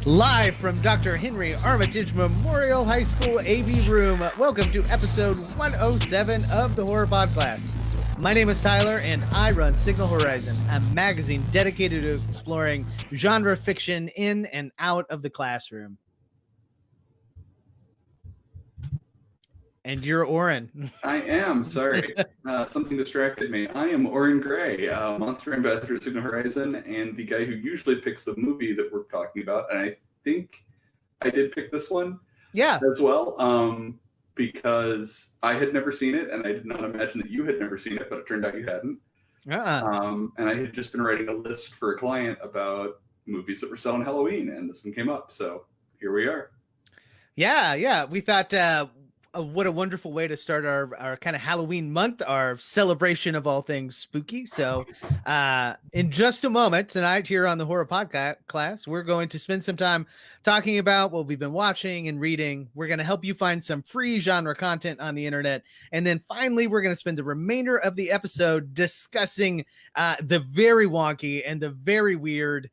Live from Dr. Henry Armitage Memorial High School AV Room, welcome to episode 107 of the Horror Podcast. My name is Tyler, and I run Signal Horizon, a magazine dedicated to exploring genre fiction in and out of the classroom. And you're Oren. I am, sorry. Something distracted me. I am Oren Gray, Monster Ambassador at Signal Horizon, and the guy who usually picks the movie that we're talking about. And I think I did pick this one as well, because I had never seen it, and I did not imagine that you had never seen it, but it turned out you hadn't. And I had just been writing a list for a client about movies that were set on Halloween, and this one came up, so here we are. Yeah. We thought... what a wonderful way to start our kind of Halloween month, our celebration of all things spooky. So in just a moment tonight here on the Horror Podcast, we're going to spend some time talking about what we've been watching and reading. We're going to help you find some free genre content on the internet. And then finally, we're going to spend the remainder of the episode discussing the very wonky and the very weird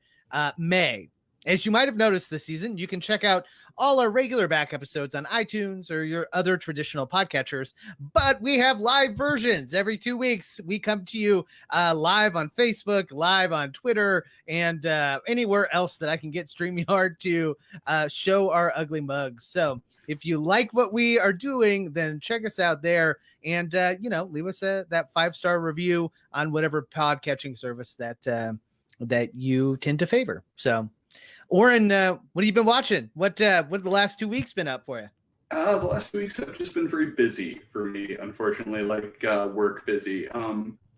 May. As you might have noticed this season, you can check out all our regular back episodes on iTunes or your other traditional podcatchers, but we have live versions every 2 weeks. We come to you live on Facebook, live on Twitter, and anywhere else that I can get StreamYard to show our ugly mugs. So if you like what we are doing, then check us out there and, leave us that 5-star review on whatever podcatching service that you tend to favor. So, Oren, what have you been watching? What have the last 2 weeks been up for you? The last 2 weeks have just been very busy for me, unfortunately, work busy.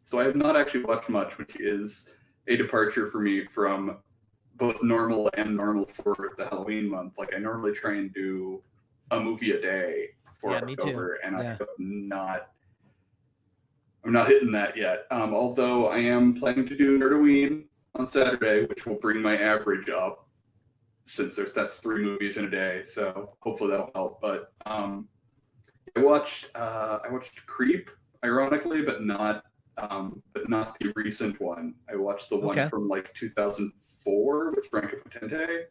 So I have not actually watched much, which is a departure for me from both normal and normal for the Halloween month. Like I normally try and do a movie a day for October, and I'm not hitting that yet. Although I am planning to do Nerdoween on Saturday, which will bring my average up, since that's 3 movies in a day, so hopefully that'll help. But I watched Creep, ironically, but not the recent one. I watched the one from 2004 with Franco Potente.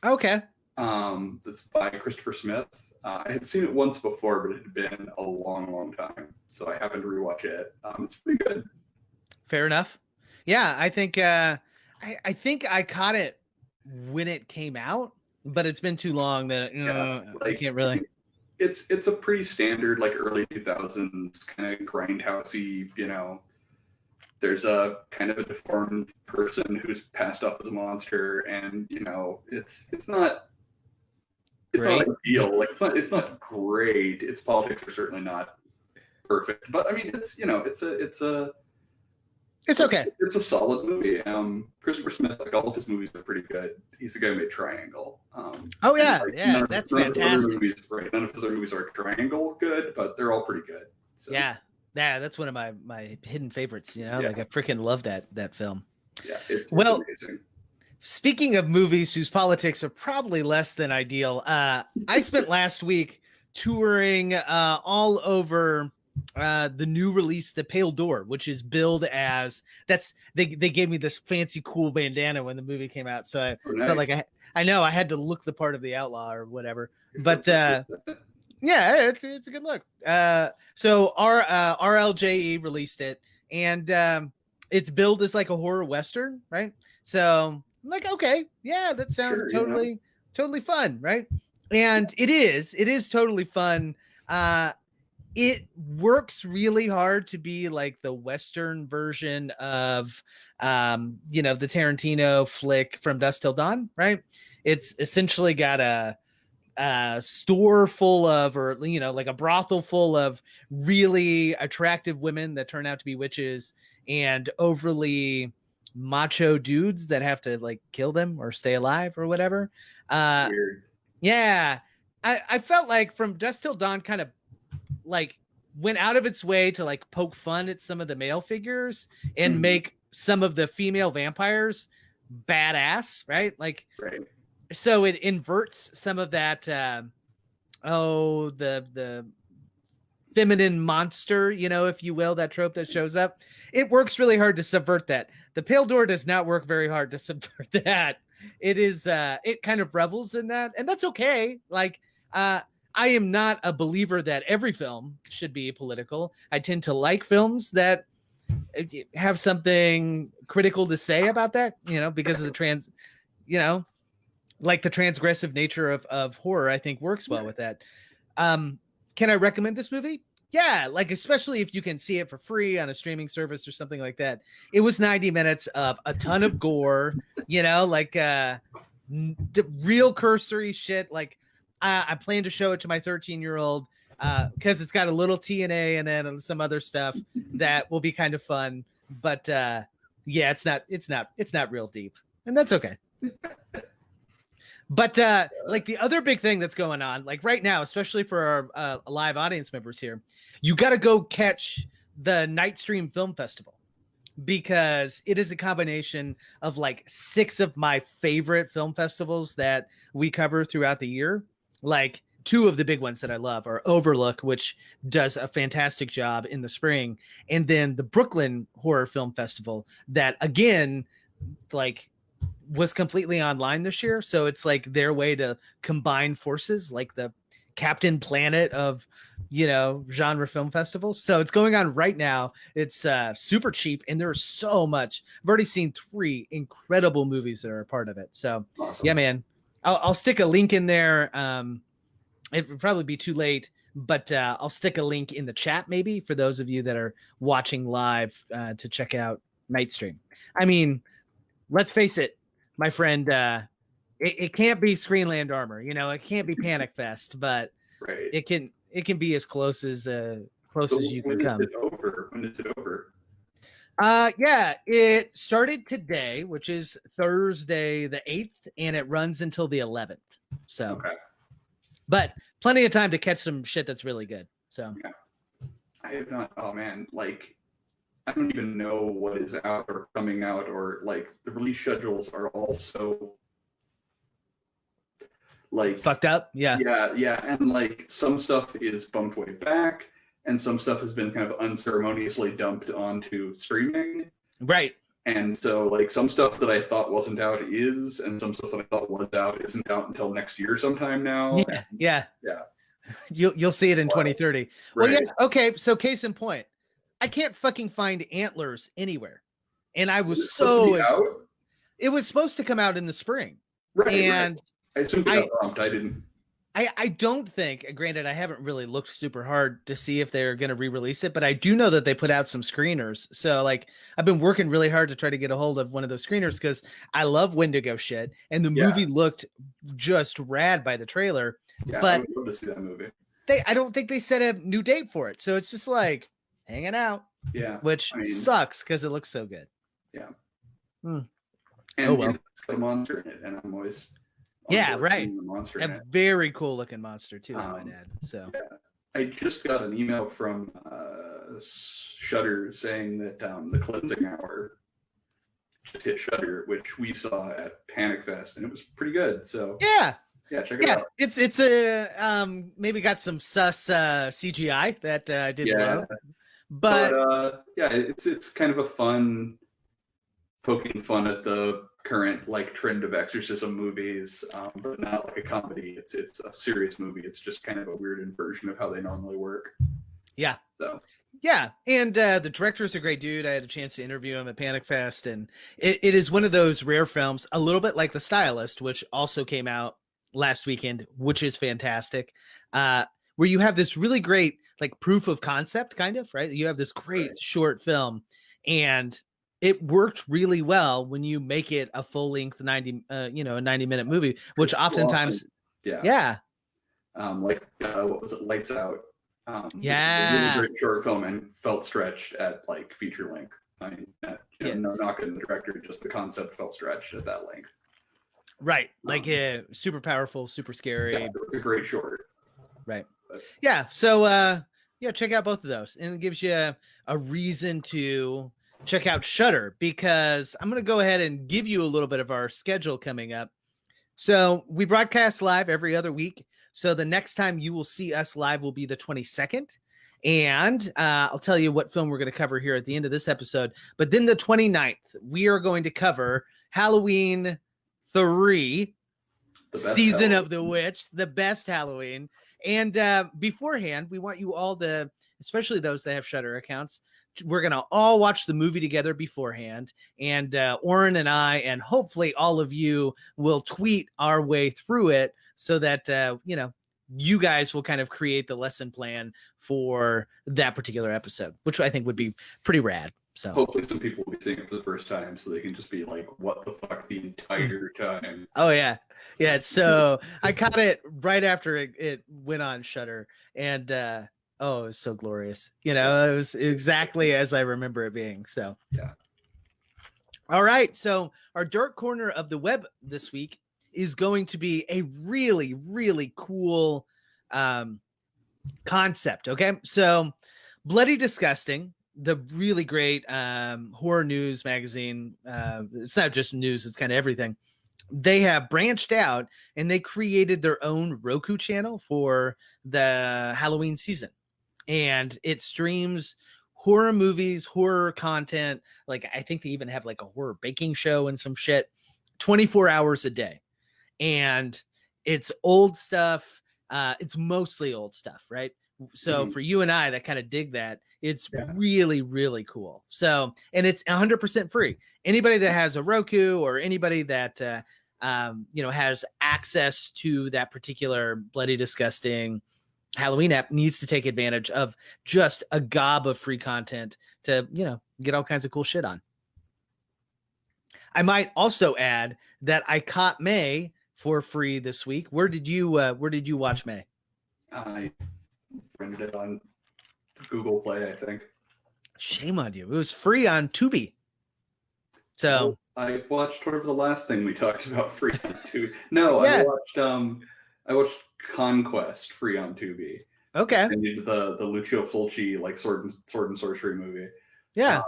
Okay. That's by Christopher Smith. I had seen it once before, but it had been a long time, so I happened to rewatch it. It's pretty good. Fair enough. Yeah, I think I think I caught it when it came out, but it's been too long that I can't really. It's a pretty standard early 2000s kind of grindhousey. There's a kind of a deformed person who's passed off as a monster, and it's not ideal. It's not great. Its politics are certainly not perfect, but I mean it's okay. It's a solid movie. Christopher Smith, all of his movies are pretty good. He's the guy who made Triangle. That's fantastic. None of his other movies are Triangle good, but they're all pretty good. So. Yeah, that's one of my hidden favorites. I freaking love that film. Yeah, it's amazing. Speaking of movies whose politics are probably less than ideal, I spent last week touring all over the new release, The Pale Door, which is billed as they gave me this fancy cool bandana when the movie came out, so I felt like I had to look the part of the outlaw or whatever, but yeah, it's a good look. So RLJE released it, and it's billed as a horror western, right? So I'm like, okay, yeah, that sounds totally fun, right? And it is totally fun. It works really hard to be the Western version of, the Tarantino flick From Dusk Till Dawn, right? It's essentially got a store full of, or, a brothel full of really attractive women that turn out to be witches and overly macho dudes that have to kill them or stay alive or whatever. Weird. Yeah. I felt like From Dusk Till Dawn kind of went out of its way to poke fun at some of the male figures and make some of the female vampires badass, right? So it inverts some of that the feminine monster, if you will, that trope that shows up. It works really hard to subvert that. The Pale Door does not work very hard to subvert that. It is it kind of revels in that, and that's okay. Like I am not a believer that every film should be political. I tend to like films that have something critical to say about that, because of the like the transgressive nature of horror, I think works well with that. Can I recommend this movie? Yeah, like especially if you can see it for free on a streaming service or something like that. It was 90 minutes of a ton of gore, like real cursory shit. Like I plan to show it to my 13-year-old because it's got a little TNA and then some other stuff that will be kind of fun. But yeah, it's not real deep, and that's okay. But like the other big thing that's going on, like right now, especially for our live audience members here, you got to go catch the Nightstream Film Festival, because it is a combination of like 6 of my favorite film festivals that we cover throughout the year. Like 2 of the big ones that I love are Overlook, which does a fantastic job in the spring, and then the Brooklyn Horror Film Festival that, again, like was completely online this year. So it's like their way to combine forces, like the Captain Planet of, genre film festivals. So it's going on right now. It's super cheap, and there's so much. I've already seen 3 incredible movies that are a part of it. So awesome. Yeah, man, I'll stick a link in there. It would probably be too late, but I'll stick a link in the chat maybe for those of you that are watching live to check out Nightstream. I mean, let's face it, my friend, it can't be Screenland Armor, it can't be Panic Fest, but right. it can be as close as you can come. When is it over? Yeah, it started today, which is Thursday the 8th, and it runs until the 11th. So, okay. But plenty of time to catch some shit that's really good. So, yeah. I have not. Oh man, like I don't even know what is out or coming out, or like the release schedules are all so like fucked up. Yeah. And like some stuff is bumped way back, and some stuff has been kind of unceremoniously dumped onto streaming. Right. And so like some stuff that I thought wasn't out is, and some stuff that I thought was out isn't out until next year sometime now. Yeah. You'll see it in 2030. Right. Well, yeah. Okay. So case in point, I can't fucking find Antlers anywhere. And I was it was supposed to come out in the spring. Right. And I assumed it got bumped. I didn't. I don't think, granted, I haven't really looked super hard to see if they're going to re-release it, but I do know that they put out some screeners. So like I've been working really hard to try to get a hold of one of those screeners because I love Wendigo shit. And the movie looked just rad by the trailer. Yeah, but I would love to see that movie. I don't think they set a new date for it. So it's just like hanging out. Yeah. Which sucks because it looks so good. Yeah. And it's got a monster in it, and I'm always right. A very cool looking monster too, I might add. So I just got an email from Shudder saying that the Cleansing Hour just hit Shudder, which we saw at Panic Fest, and it was pretty good. So check it out. It's a maybe got some sus CGI that I didn't love. But it's kind of a fun poking fun at the current like trend of exorcism movies, but not like a comedy. It's a serious movie. It's just kind of a weird inversion of how they normally work. Yeah. So and the director's a great dude. I had a chance to interview him at Panic Fest, and it is one of those rare films, a little bit like The Stylist, which also came out last weekend, which is fantastic. Where you have this really great like proof of concept, kind of, right? You have this great short film, and it worked really well when you make it a full length 90-minute movie, which it's oftentimes, like what was it, Lights Out? A really great short film and felt stretched at like feature length. I mean, no knock on the director, just the concept felt stretched at that length. Right, like super powerful, super scary. Yeah, it was a great short. Right. Yeah. So check out both of those, and it gives you a reason to check out Shudder, because I'm going to go ahead and give you a little bit of our schedule coming up. So we broadcast live every other week. So the next time you will see us live will be the 22nd. And I'll tell you what film we're going to cover here at the end of this episode. But then the 29th, we are going to cover Halloween 3, Season of the Witch, the best Halloween. And beforehand, we want you all to, especially those that have Shudder accounts, we're going to all watch the movie together beforehand. And Oren and I, and hopefully all of you, will tweet our way through it so that, you guys will kind of create the lesson plan for that particular episode, which I think would be pretty rad. So hopefully some people will be seeing it for the first time so they can just be like, what the fuck the entire time. Oh yeah. Yeah. So I caught it right after it went on Shudder, and it was so glorious. It was exactly as I remember it being. So yeah. All right. So our dark corner of the web this week is going to be a really, really cool concept. Okay. So Bloody Disgusting, the really great horror news magazine. It's not just news, it's kind of everything. They have branched out and they created their own Roku channel for the Halloween season. And it streams horror movies, horror content. Like, I think they even have like a horror baking show and some shit 24 hours a day. And it's old stuff. It's mostly old stuff, right? So for you and I that kind of dig that, it's really, really cool. So, and it's 100% free. Anybody that has a Roku or anybody that, has access to that particular Bloody Disgusting Halloween app needs to take advantage of just a gob of free content to, get all kinds of cool shit on. I might also add that I caught May for free this week. Where did you watch May? I rented it on Google Play, I think. Shame on you. It was free on Tubi. So I watched whatever the last thing we talked about free on Tubi. No, yeah. I watched Conquest free on Tubi. Okay. I needed the Lucio Fulci like sword and sorcery movie. Yeah.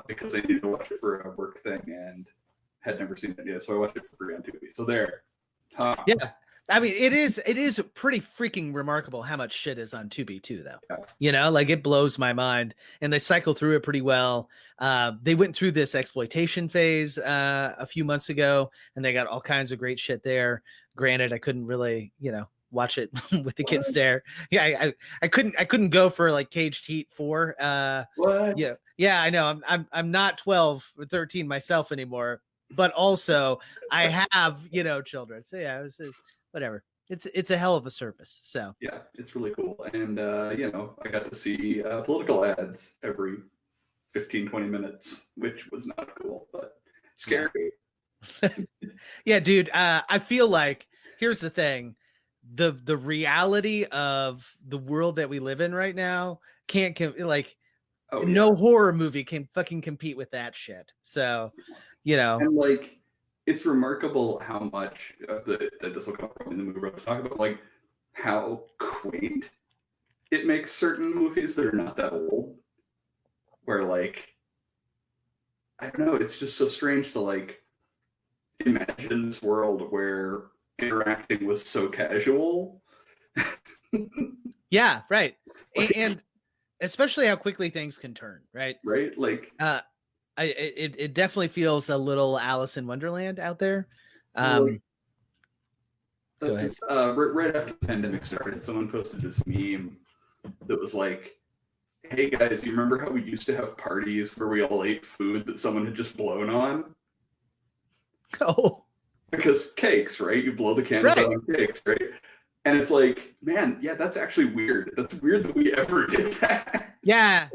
Because I needed to watch it for a work thing and had never seen it yet, so I watched it for free on Tubi. So there. Yeah. I mean, it is pretty freaking remarkable how much shit is on Tubi too, though. Yeah. Like it blows my mind, and they cycle through it pretty well. They went through this exploitation phase a few months ago, and they got all kinds of great shit there. Granted, I couldn't really, watch it with the kids there. Yeah, I couldn't go for like Caged Heat 4. What? Yeah, I know. I'm not 12 or 13 myself anymore, but also I have children. So yeah, it was whatever. It's a hell of a service. So yeah, it's really cool. And I got to see political ads every 15-20 minutes, which was not cool, but scary. Yeah, dude. I feel like here's the thing. The reality of the world that we live in right now no horror movie can fucking compete with that shit. So, and like it's remarkable how much that this will come from in the movie we're going to talk about, like how quaint it makes certain movies that are not that old, where like I don't know, it's just so strange to like imagine this world where interacting was so casual. Yeah, right. And especially how quickly things can turn, right? Right? Like it definitely feels a little Alice in Wonderland out there. Right after the pandemic started, someone posted this meme that was like, hey guys, you remember how we used to have parties where we all ate food that someone had just blown on? Oh. Because cakes, right? You blow the candles out on cakes, right? And it's like, man, yeah, that's actually weird. That's weird that we ever did that. Yeah.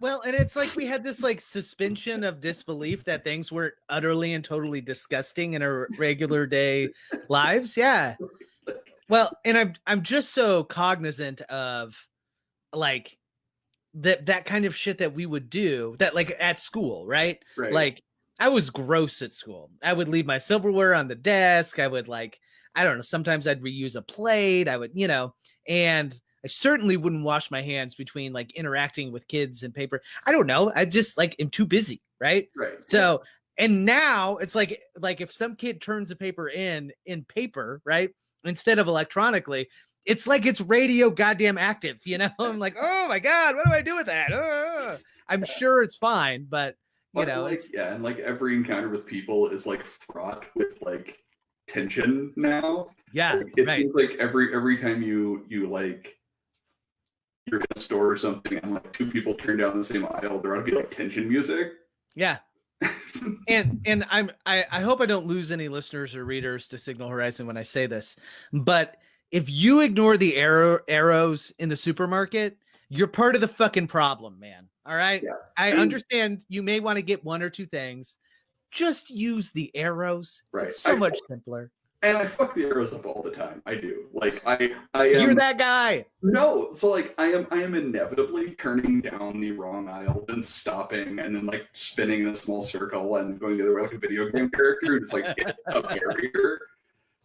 Well, and it's like we had this like suspension of disbelief that things were utterly and totally disgusting in our regular day lives. Yeah. Well, and I'm just so cognizant of like that kind of shit that we would do that like at school, right? Like I was gross at school. I would leave my silverware on the desk. I would I don't know, sometimes I'd reuse a plate. I would, and I certainly wouldn't wash my hands between like interacting with kids and paper. I don't know. I just am too busy. Right. So, and now it's like if some kid turns a paper in paper, right, instead of electronically, it's like it's radio goddamn active, you know? I'm like, oh my God, what do I do with that? I'm sure it's fine, but you But know, like, it's yeah, and like every encounter with people is like fraught with like tension now. yeah, Like, it right. seems like every time you like you're in a store or something and like two people turn down the same aisle, there ought to be like tension music. Yeah. And I hope I don't lose any listeners or readers to Signal Horizon when I say this, but if you ignore the arrows in the supermarket, you're part of the fucking problem, man. All right. Yeah. I mean, understand you may want to get one or two things. Just use the arrows. Right. It's so much simpler. And I fuck the arrows up all the time. I do. Like I You're am that guy. no. So like I am inevitably turning down the wrong aisle, then stopping, and then like spinning in a small circle and going the other way like a video game character who just like hit a barrier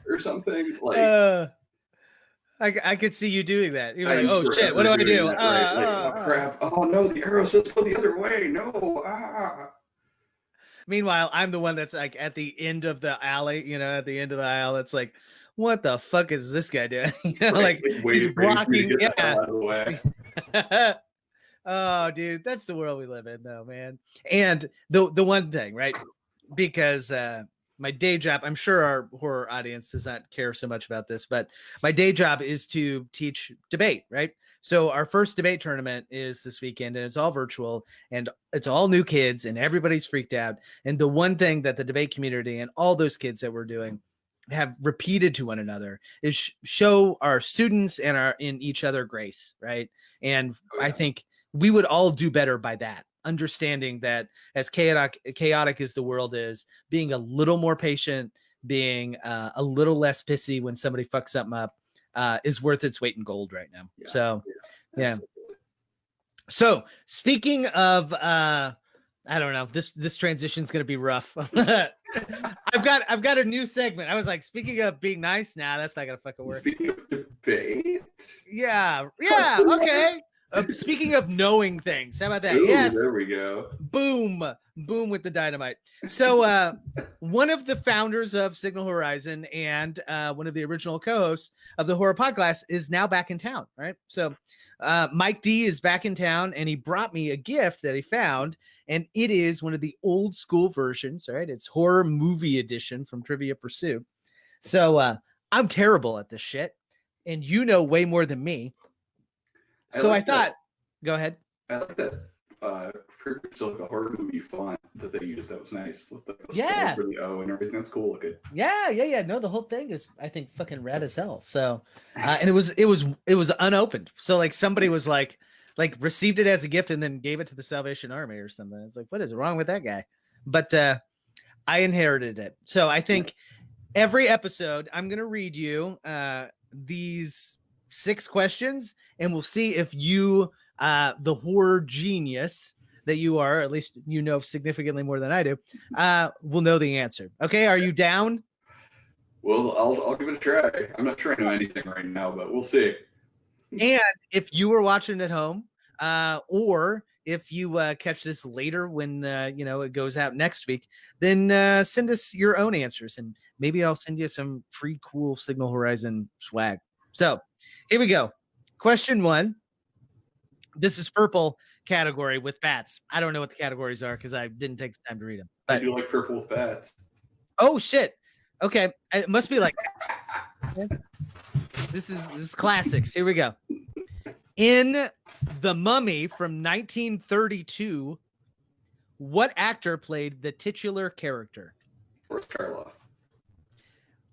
or something. Like I could see you doing that. You're I'm like, oh shit, what do I forever do? doing that, right? Like, oh crap! Oh no, the arrow says go the other way. No, Meanwhile, I'm the one that's like at the end of the alley, you know, at the end of the aisle. It's like, what the fuck is this guy doing? You know, right, like he's waiting for you to blocking. get the Yeah. hell out of the way. Oh, dude, that's the world we live in, though, man. And the one thing, right? Because my day job, I'm sure our horror audience does not care so much about this, but my day job is to teach debate, right? So our first debate tournament is this weekend, and it's all virtual, and it's all new kids, and everybody's freaked out. And the one thing that the debate community and all those kids that we're doing have repeated to one another is show our students and our in each other grace, right? And I think we would all do better by that, understanding that as chaotic as the world is, being a little more patient, being a little less pissy when somebody fucks something up is worth its weight in gold right now. Yeah, So yeah. absolutely. So speaking of I don't know, this transition is going to be rough. I've got a new segment. I was like, speaking of being nice, nah, that's not going to fucking work. Speaking of debate, Yeah, okay. Speaking of knowing things, how about that? ooh, Yes. there we go. Boom with the dynamite. So one of the founders of Signal Horizon and one of the original co-hosts of the Horror Podcast is now back in town, right? So Mike D is back in town, and he brought me a gift that he found, and it is one of the old school versions, right? It's horror movie edition from Trivia Pursuit. So I'm terrible at this shit, and you know way more than me. So I thought, go ahead. I like that like a horror movie font that they used. That was nice. With the Yeah. for the O and everything. That's cool looking. Yeah. No, the whole thing is, I think, fucking rad as hell. So, and it was unopened. So like somebody was like received it as a gift and then gave it to the Salvation Army or something. It's like, what is wrong with that guy? But I inherited it. So I think every episode I'm gonna read you these 6 questions, and we'll see if you, the horror genius that you are, at least you know significantly more than I do, will know the answer. Okay, are you down? Well, I'll give it a try. I'm not trying to know anything right now, but we'll see. And if you were watching at home, or if you catch this later when it goes out next week, then send us your own answers, and maybe I'll send you some free cool Signal Horizon swag. So here we go. Question 1. This is purple category with bats. I don't know what the categories are because I didn't take the time to read them. I But do like purple with bats. oh shit. Okay. It must be like this is classics. Here we go. In The Mummy from 1932, what actor played the titular character? Boris Karloff.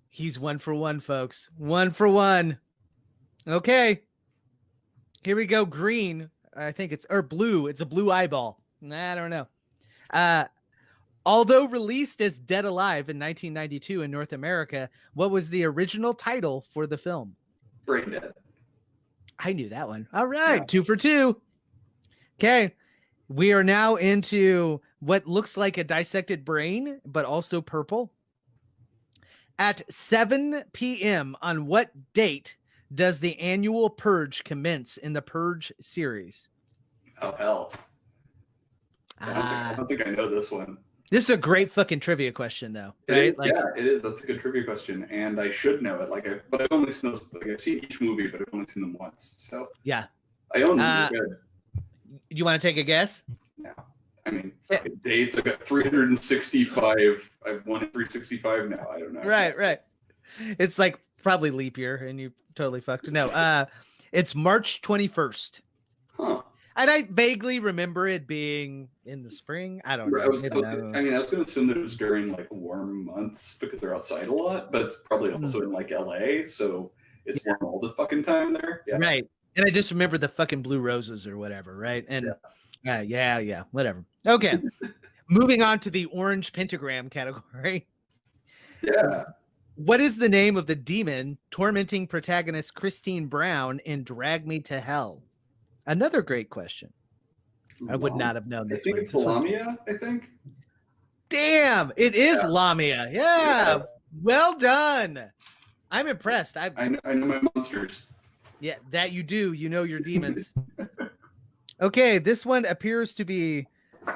He's 1 for 1, folks. 1 for 1. Okay. Here we go. Green. I think or blue. It's a blue eyeball. I don't know. Although released as Dead Alive in 1992 in North America, what was the original title for the film? Brain Dead. I knew that one. All right. Yeah. 2 for 2. Okay. We are now into what looks like a dissected brain, but also purple. At 7 p.m. on what date does the annual Purge commence in the Purge series? Oh, hell. I don't think I know this one. This is a great fucking trivia question, though, right? Yeah, it is. That's a good trivia question, and I should know it. But I've only seen those. Like, I've seen each movie, but I've only seen them once. So yeah, I own them. They're good. You want to take a guess? No, I mean, dates. I got 365. I've won 365 now. I don't know. Right. It's like probably leap year, and you totally fucked. No, it's March 21st. Huh. And I vaguely remember it being in the spring. I don't know. I was going to assume that it was during like warm months because they're outside a lot, but it's probably also in like LA, so it's warm all the fucking time there. Yeah. Right. And I just remember the fucking blue roses or whatever, right? And yeah, whatever. Okay. Moving on to the orange pentagram category. Yeah. What is the name of the demon tormenting protagonist Christine Brown in Drag Me to Hell? Another great question. I would not have known this. I think it's Lamia, I think. Damn, it is Lamia. Yeah. Well done. I'm impressed. I know my monsters. Yeah, that you do. You know your demons. Okay, this one appears to be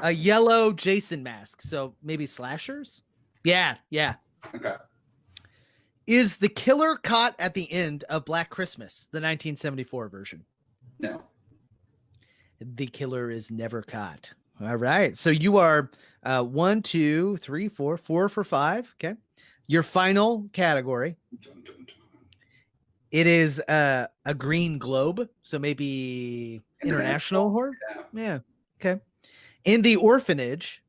a yellow Jason mask. So maybe slashers? Yeah. Okay. Is the killer caught at the end of Black Christmas, the 1974 version? No. The killer is never caught. All right. So you are 1, 2, 3, 4 for 5. Okay. Your final category. It is a green globe. So maybe international horror. Yeah. Okay. In the orphanage,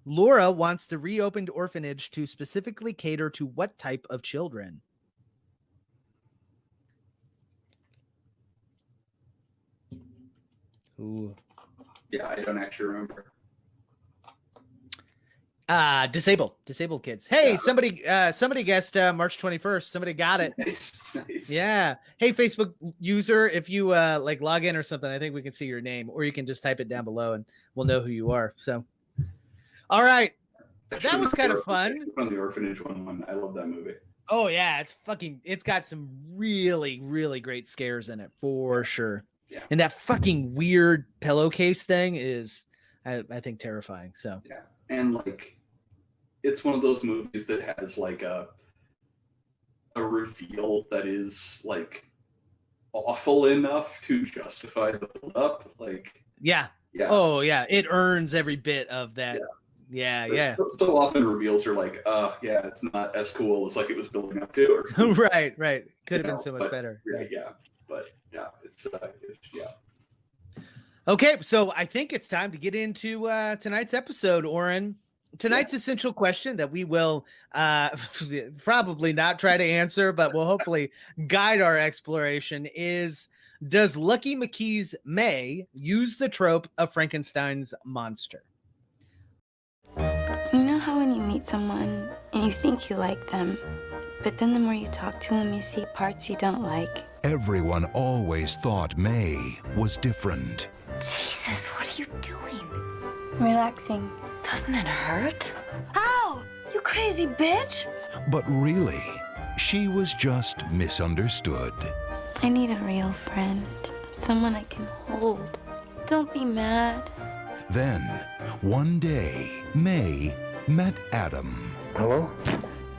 Laura wants the reopened orphanage to specifically cater to what type of children? Ooh. Yeah, I don't actually remember. Disabled kids. Hey, somebody guessed March 21st. Somebody got it. Nice. Yeah. Hey, Facebook user, if you like log in or something, I think we can see your name, or you can just type it down below and we'll know who you are. So, all right. That was kind of fun. On the orphanage one. I love that movie. Oh yeah, it's got some really, really great scares in it for sure. Yeah. And that fucking weird pillowcase thing is, I think, terrifying. So yeah, and like, it's one of those movies that has like a reveal that is like awful enough to justify the build up. Like, yeah. Oh yeah, it earns every bit of that. Yeah. So often reveals are like, yeah, it's not as cool as like it was building up to. Or right. Could have been so much better. Yeah. But yeah, it's yeah. Okay, so I think it's time to get into tonight's episode, Oren. Tonight's essential question that we will probably not try to answer, but will hopefully guide our exploration is: does Lucky McKee's May use the trope of Frankenstein's monster? You know how when you meet someone and you think you like them, but then the more you talk to them, you see parts you don't like? Everyone always thought May was different. Jesus, what are you doing? Relaxing. Doesn't it hurt? Ow! You crazy bitch! But really, she was just misunderstood. I need a real friend. Someone I can hold. Don't be mad. Then, one day, May met Adam. Hello?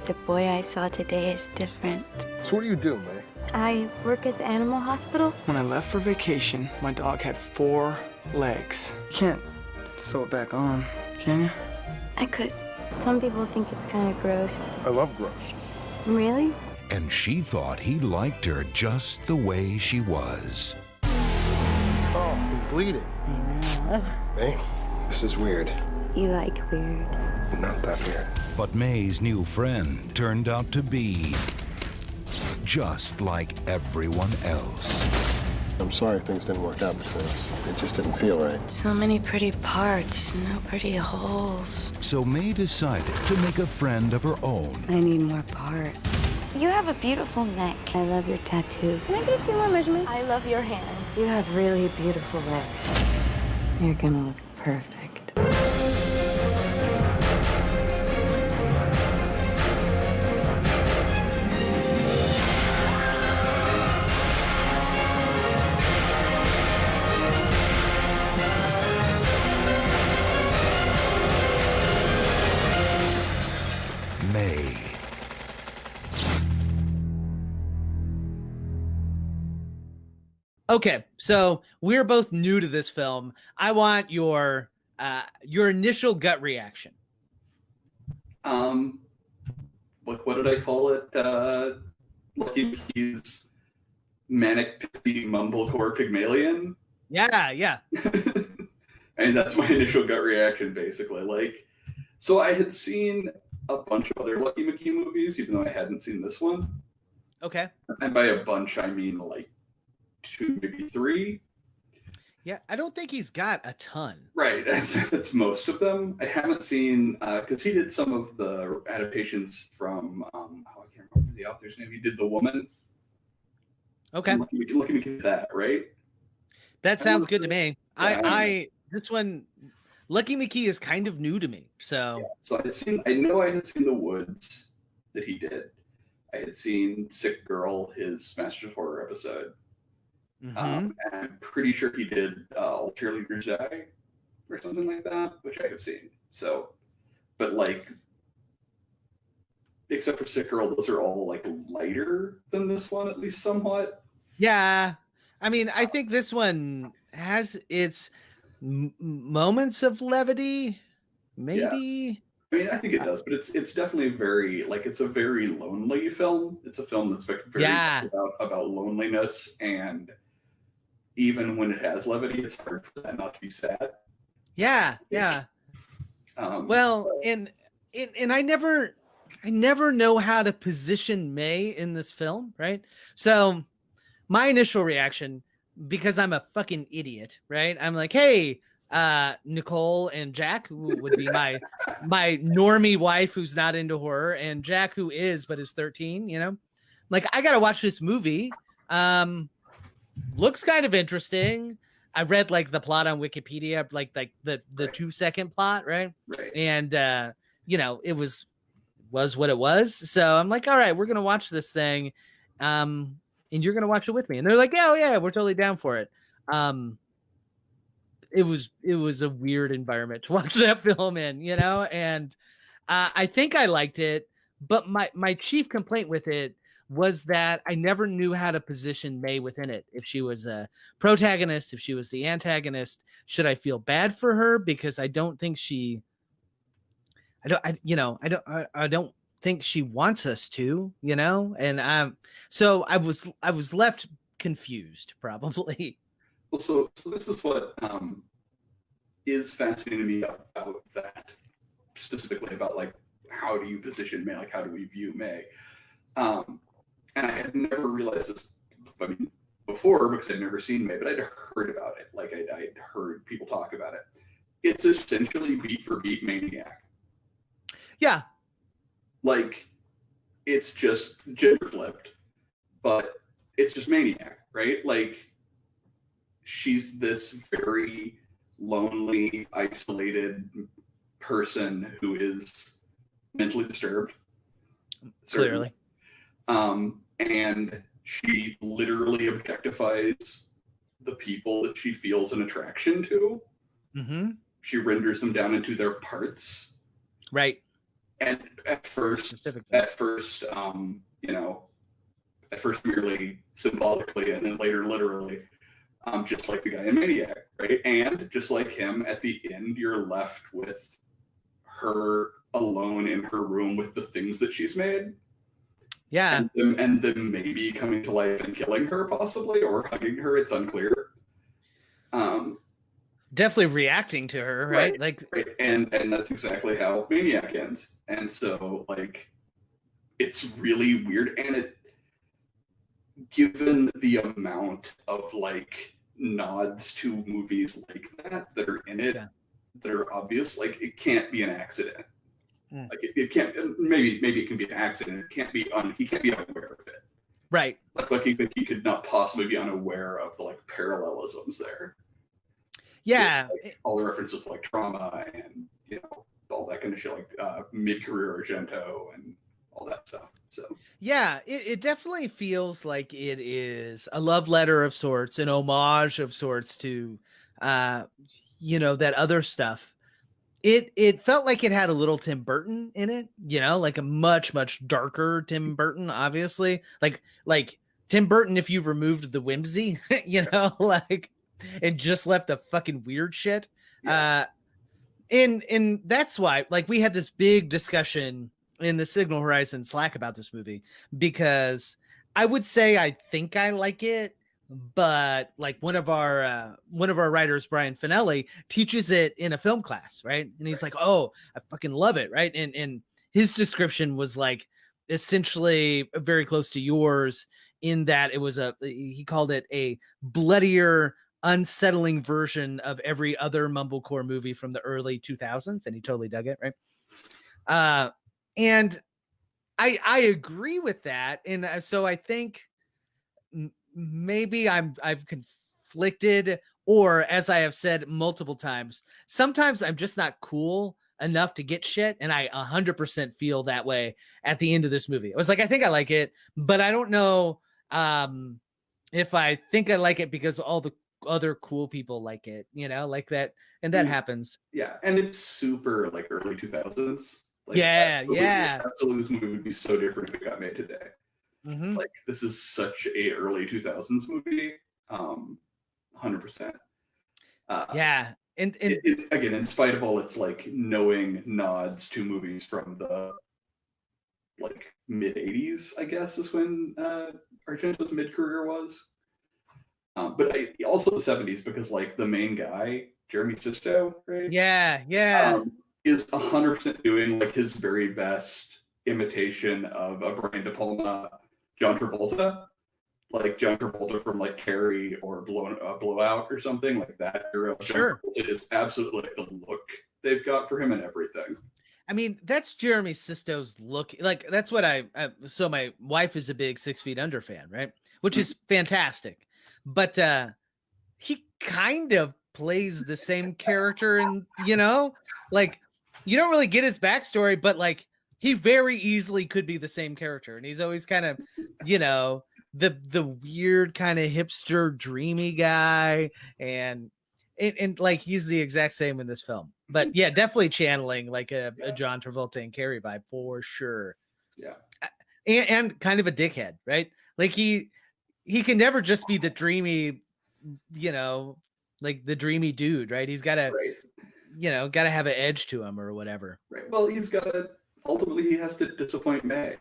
The boy I saw today is different. So what do you do, May? I work at the animal hospital. When I left for vacation, my dog had 4 legs. You can't sew it back on, can you? I could. Some people think it's kind of gross. I love gross. Really? And she thought he liked her just the way she was. Oh, I'm bleeding. May, this is weird. You like weird. Not that weird. But May's new friend turned out to be just like everyone else. I'm sorry things didn't work out between us. It just didn't feel right. So many pretty parts, no pretty holes. So May decided to make a friend of her own. I need more parts. You have a beautiful neck. I love your tattoo. Can I get a few more measurements? I love your hands. You have really beautiful legs. You're gonna look perfect. Okay, so we're both new to this film. I want your initial gut reaction. Like, what did I call it? Lucky McKee's manic pixie mumblecore Pygmalion. Yeah. And that's my initial gut reaction, basically. Like, so I had seen a bunch of other Lucky McKee movies, even though I hadn't seen this one. Okay. And by a bunch, I mean like 2, maybe 3. Yeah, I don't think he's got a ton. Right, that's most of them. I haven't seen, because he did some of the adaptations from, I can't remember the author's name. He did The Woman. Okay. Lucky McKee did that, right? That sounds good to me. Yeah, This one, Lucky McKee is kind of new to me. So So I know I had seen The Woods that he did. I had seen Sick Girl, his Masters of Horror episode. And I'm pretty sure he did All Cheerleaders Die or something like that, which I have seen. So, but like, except for Sick Girl, those are all like lighter than this one, at least somewhat. yeah, I mean, I think this one has its moments of levity, maybe. I mean, I think it does, but it's definitely very like it's a very lonely film. It's a film that's very much about loneliness, and even when it has levity, it's hard for that not to be sad. Yeah. Well, and I never know how to position May in this film, right? So my initial reaction, because I'm a fucking idiot, right? I'm like, hey, Nicole and Jack, who would be my normie wife who's not into horror, and Jack, who is but is 13, you know, like, I gotta watch this movie. Looks kind of interesting. I read like the plot on Wikipedia, like the 2-second plot, right? And you know, it was what it was. So I'm like, all right, we're gonna watch this thing, and you're gonna watch it with me. And they're like, yeah, oh, yeah, we're totally down for it. It was a weird environment to watch that film in, you know, and I think I liked it, but my chief complaint with it was that I never knew how to position May within it. If she was a protagonist, if she was the antagonist, should I feel bad for her? Because I don't think I don't think she wants us to, you know? And so I was left confused, probably. Well, so this is what is fascinating to me about that, specifically about like how do you position May, like how do we view May? And I had never realized this, I mean, before, because I'd never seen May, but I'd heard about it. Like I'd heard people talk about it. It's essentially beat for beat Maniac. Yeah. Like, it's just gender flipped, but it's just Maniac, right? Like, she's this very lonely, isolated person who is mentally disturbed. Clearly. And she literally objectifies the people that she feels an attraction to. Mm-hmm. She renders them down into their parts. Right. And at first, you know, at first merely symbolically, and then later literally, just like the guy in Maniac, right? And just like him, at the end, you're left with her alone in her room with the things that she's made. Yeah. And then maybe coming to life and killing her, possibly, or hugging her. It's unclear. Definitely reacting to her, right? Right. And that's exactly how Maniac ends. And so, like, it's really weird. And it, given the amount of, like, nods to movies like that are in it, that are obvious, like, it can't be an accident. Like, it can't, maybe it can be an accident. It can't be, he can't be unaware of it. Right. Like he could not possibly be unaware of the, like, parallelisms there. Yeah. Like, all the references like trauma and, you know, all that kind of shit, like mid-career Argento and all that stuff. So yeah, it definitely feels like it is a love letter of sorts, an homage of sorts to, you know, that other stuff. It felt like it had a little Tim Burton in it, you know, like a much darker Tim Burton, obviously, like Tim Burton, if you removed the whimsy, like, and just left the fucking weird shit. Yeah. And that's why, like, we had this big discussion in the Signal Horizon Slack about this movie, because I would say I think I like it, but like one of our writers, Brian Finelli, teaches it in a film class, right? And he's like, "Oh, I fucking love it," right? And his description was like essentially very close to yours in that it was he called it a bloodier, unsettling version of every other mumblecore movie from the early 2000s, and he totally dug it, right? And I agree with that, and so I think maybe I've conflicted, or as I have said multiple times, sometimes I'm just not cool enough to get shit, and I 100% feel that way at the end of this movie. I was like, I think I like it, but I don't know if I think I like it because all the other cool people like it, like that, and that happens. Yeah, and it's super like early 2000s. Like, Yeah. Absolutely, this movie would be so different if it got made today. Mm-hmm. Like, this is such a early 2000s movie. 100%. Yeah. And again, in spite of all its like knowing nods to movies from the like mid 80s, I guess is when Argento's mid-career was. But also the 70s, because like the main guy, Jeremy Sisto, right? Yeah. Is 100% doing like his very best imitation of a Brian De Palma, John Travolta, like John Travolta from like Carrie or Blowout or something like that era. Sure. It is absolutely like the look they've got for him and everything. I mean, that's Jeremy Sisto's look. Like, that's what so my wife is a big 6 Feet Under fan, right? Which is fantastic. But he kind of plays the same character, and like, you don't really get his backstory, but like he very easily could be the same character, and he's always kind of, the weird kind of hipster dreamy guy, and like he's the exact same in this film. But yeah, definitely channeling like a John Travolta and Carrie vibe for sure. Yeah. And kind of a dickhead, right? Like he can never just be the dreamy, like the dreamy dude, right? He's got to, got to have an edge to him or whatever. Right. Well, ultimately he has to disappoint May.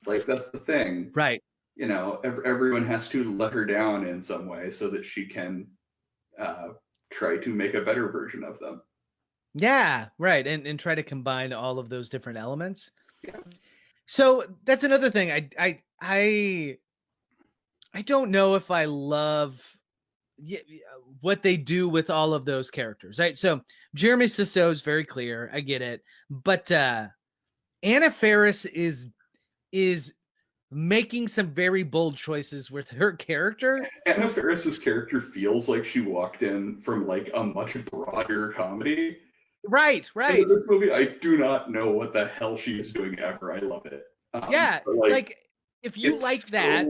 Like, that's the thing. Right. Everyone has to let her down in some way so that she can try to make a better version of them. Yeah, right. And try to combine all of those different elements. Yeah. So that's another thing. I don't know if I love what they do with all of those characters, right? So Jeremy Sisto is very clear. I get it. But Anna Faris is making some very bold choices with her character. Anna Faris's character feels like she walked in from like a much broader comedy. Right. In this movie, I do not know what the hell she's doing ever. I love it. Yeah, like if you like that,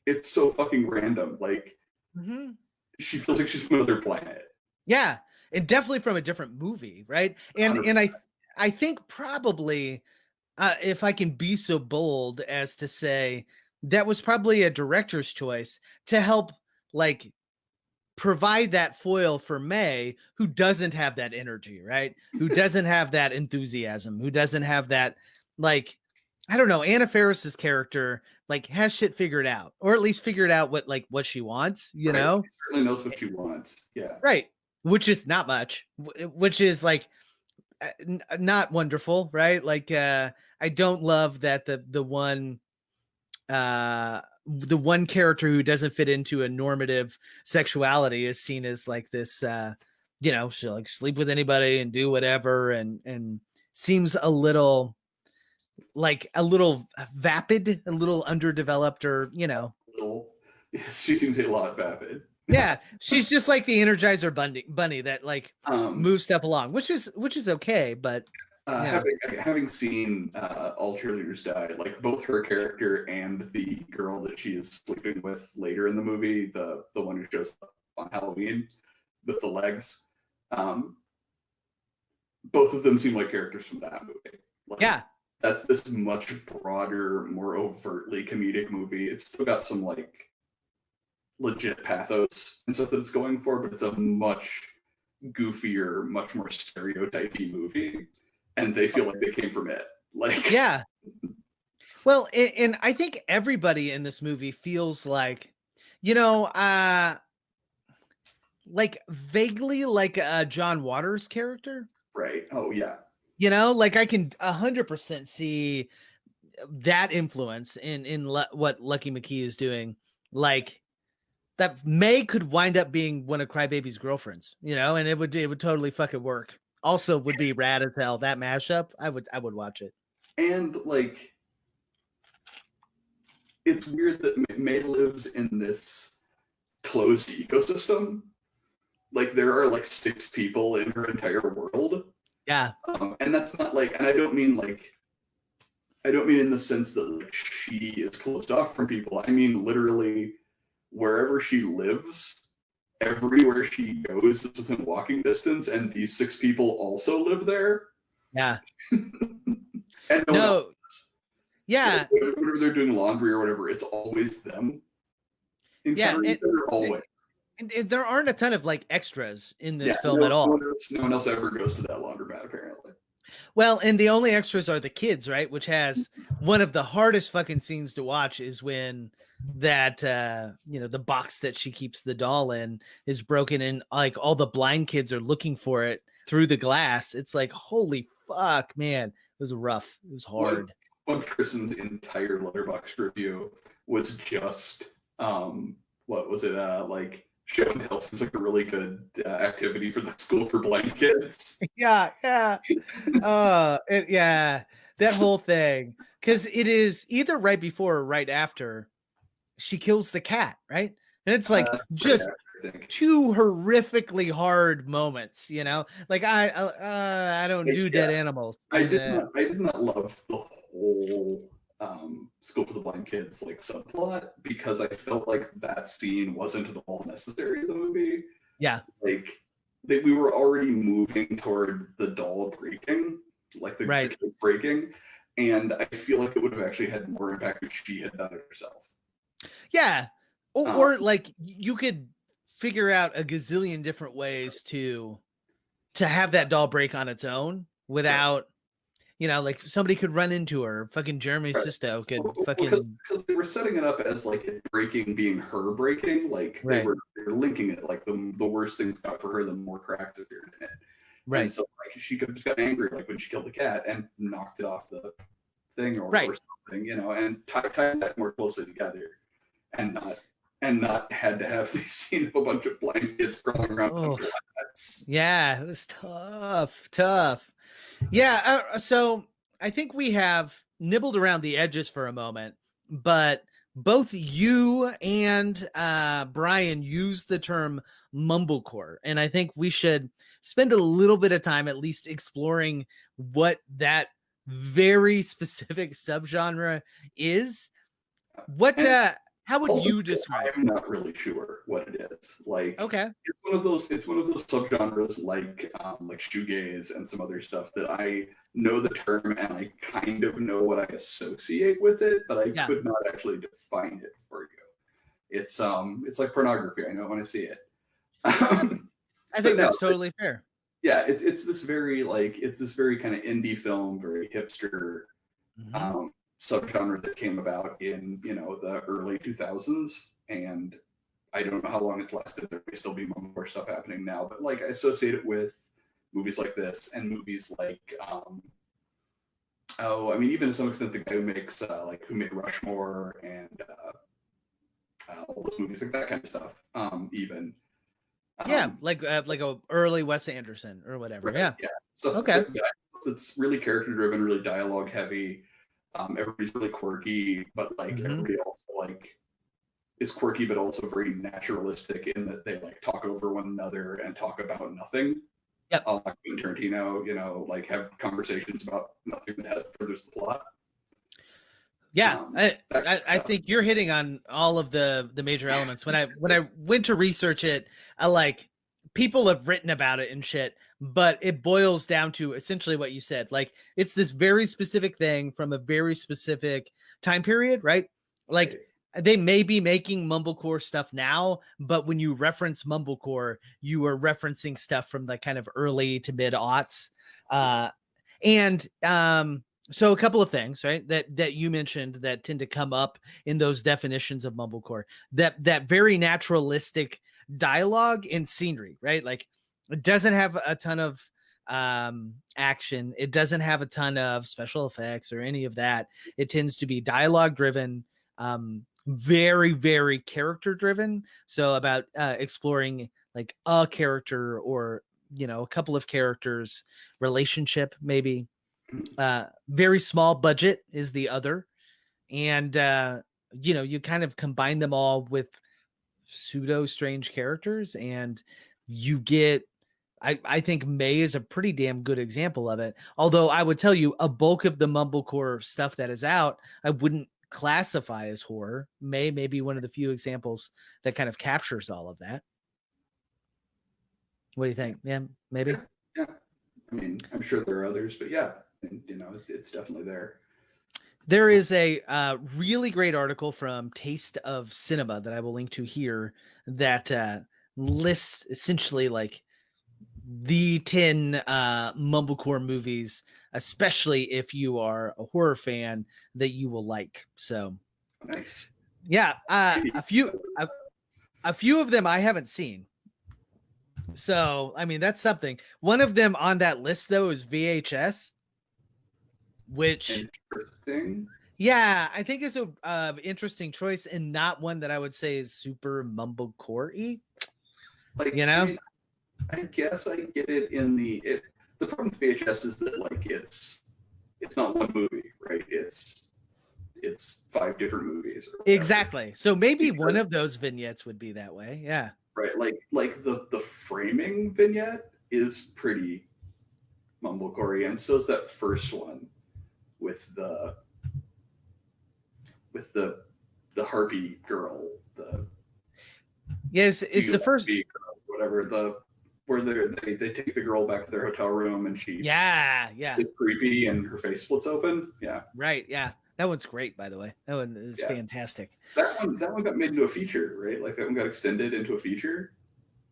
it's so fucking random. Like, she feels like she's from another planet. Yeah, and definitely from a different movie, right? And I think probably, if I can be so bold as to say, that was probably a director's choice to help like provide that foil for May, who doesn't have that energy, right? Who doesn't have that enthusiasm, who doesn't have that, like, I don't know, Anna Faris's character like has shit figured out, or at least figured out what she wants, She certainly knows what she wants. Yeah. Right. Which is not much, which is like not wonderful, right? Like I don't love that the one character who doesn't fit into a normative sexuality is seen as like this she'll like sleep with anybody and do whatever, and seems a little vapid, a little underdeveloped, or Yes, she seems a lot vapid. Yeah, she's just like the Energizer bunny that like moves stuff along, which is okay, but having seen All Cheerleaders Die, like both her character and the girl that she is sleeping with later in the movie, the one who shows up on Halloween with the legs, both of them seem like characters from that movie. Like, yeah, that's this much broader, more overtly comedic movie. It's still got some like legit pathos and stuff that it's going for, but it's a much goofier, much more stereotypy movie, and they feel like they came from it. Like, Yeah. Well, and I think everybody in this movie feels like, you know, like vaguely like a John Waters character. right? Oh yeah, You know, like I can 100% see that influence in what Lucky McKee is doing. Like that May could wind up being one of Crybaby's girlfriends, you know, and it would totally fucking work. Also, would be rad as hell. That mashup, I would watch it. and like it's weird that May lives in this closed ecosystem. Like there are like 6 people in her entire world. Yeah, And that's not like, and I don't mean in the sense that like she is closed off from people. I mean literally wherever she lives, everywhere she goes is within walking distance, and these 6 people also live there. yeah, And no, no, yeah, whenever they're doing laundry or whatever, it's always them. Yeah, Encountering each other always. and there aren't a ton of like extras in this Yeah, film at all. No one else ever goes to that laundromat apparently. Well, and the only extras are the kids, right? Which has one of the hardest fucking scenes to watch is when that you know, the box that she keeps the doll in is broken, and like all the blind kids are looking for it through the glass. It's like, holy fuck, man. It was rough. It was hard. One person's entire Letterboxd review was just what was it like show and tell seems like a really good activity for the school for blind kids. Yeah, yeah. Yeah, that whole thing. Because it is either right before or right after she kills the cat, right? And it's like just I think. 2 horrifically hard moments, you know? Like I don't do dead animals. I did not love the whole School for the Blind Kids like subplot, because I felt like that scene wasn't at all necessary in the movie. Yeah. Like we were already moving toward the doll breaking, like the Right. kid breaking, and I feel like it would have actually had more impact if she had done it herself. Yeah. Or like you could figure out a gazillion different ways to have that doll break on its own without, you know, like somebody could run into her. Fucking Jeremy Sisto could fucking. Because they were setting it up as like it breaking being her breaking, like Right. they were linking it like the worse things got for her, the more cracks appeared in it. Right. And so like she could have just got angry like when she killed the cat and knocked it off the thing or something, you know, and tied that more closely together, and not had to have the scene of a bunch of blind kids crawling around. Oh. Yeah, it was tough. Yeah, so I think we have nibbled around the edges for a moment, but both you and Brian use the term mumblecore, and I think we should spend a little bit of time at least exploring what that very specific subgenre is. What how would you describe it? I'm not really sure what it is. Like, Okay. it's one of those subgenres like shoegaze and some other stuff that I know the term and I kind of know what I associate with it, but I could not actually define it for you. It's like pornography. I know when I see it. I think that's totally fair. Yeah, it's this very kind of indie film, very hipster subgenre that came about in, you know, the early 2000s, and I don't know how long it's lasted. There may still be more stuff happening now, but like I associate it with movies like this and movies like even to some extent the guy who makes who made Rushmore and all those movies, like that kind of stuff. Like a early Wes Anderson or whatever. Right, Yeah. Stuff Okay. that's really character driven, really dialogue heavy. Everybody's really quirky, but like everybody also like is quirky, but also very naturalistic in that they like talk over one another and talk about nothing. Yep. Like Tarantino, you know, like have conversations about nothing that furthers the plot. Yeah, I think you're hitting on all of the major elements. When I went to research it, I like people have written about it and shit, but it boils down to essentially what you said. Like, it's this very specific thing from a very specific time period, right? Like, they may be making mumblecore stuff now, but when you reference mumblecore, you are referencing stuff from the kind of early to mid aughts. So a couple of things, right, that you mentioned that tend to come up in those definitions of mumblecore, that very naturalistic dialogue and scenery, right? Like, it doesn't have a ton of action. It doesn't have a ton of special effects or any of that. It tends to be dialogue driven, very, very character driven. So about exploring like a character or, you know, a couple of characters relationship, maybe. Very small budget is the other. And, you know, you kind of combine them all with pseudo strange characters and you get, I think May is a pretty damn good example of it. Although I would tell you a bulk of the mumblecore stuff that is out, I wouldn't classify as horror. May be one of the few examples that kind of captures all of that. What do you think? Yeah, maybe. Yeah. I mean, I'm sure there are others, but yeah, you know, it's definitely there. There is a really great article from Taste of Cinema that I will link to here that lists essentially like the 10 mumblecore movies, especially if you are a horror fan, that you will like. So Nice. yeah, a few of them I haven't seen. So I mean, that's something. One of them on that list though is VHS, which Interesting. yeah, I think is a interesting choice and not one that I would say is super mumblecore-y. Like, You know? I guess I get it in the problem with VHS is that like it's not one movie, right? It's 5 different movies. Or whatever. Exactly. So maybe one of those vignettes would be that way. Yeah. Right. Like the framing vignette is pretty mumblecore, and so is that first one with the harpy girl, Yes, is the first girl, whatever, where they take the girl back to their hotel room and she yeah is creepy and her face splits open. Yeah. right, yeah, that one's great, by the way. That one is fantastic. That one got made into a feature, right? Like that one got extended into a feature.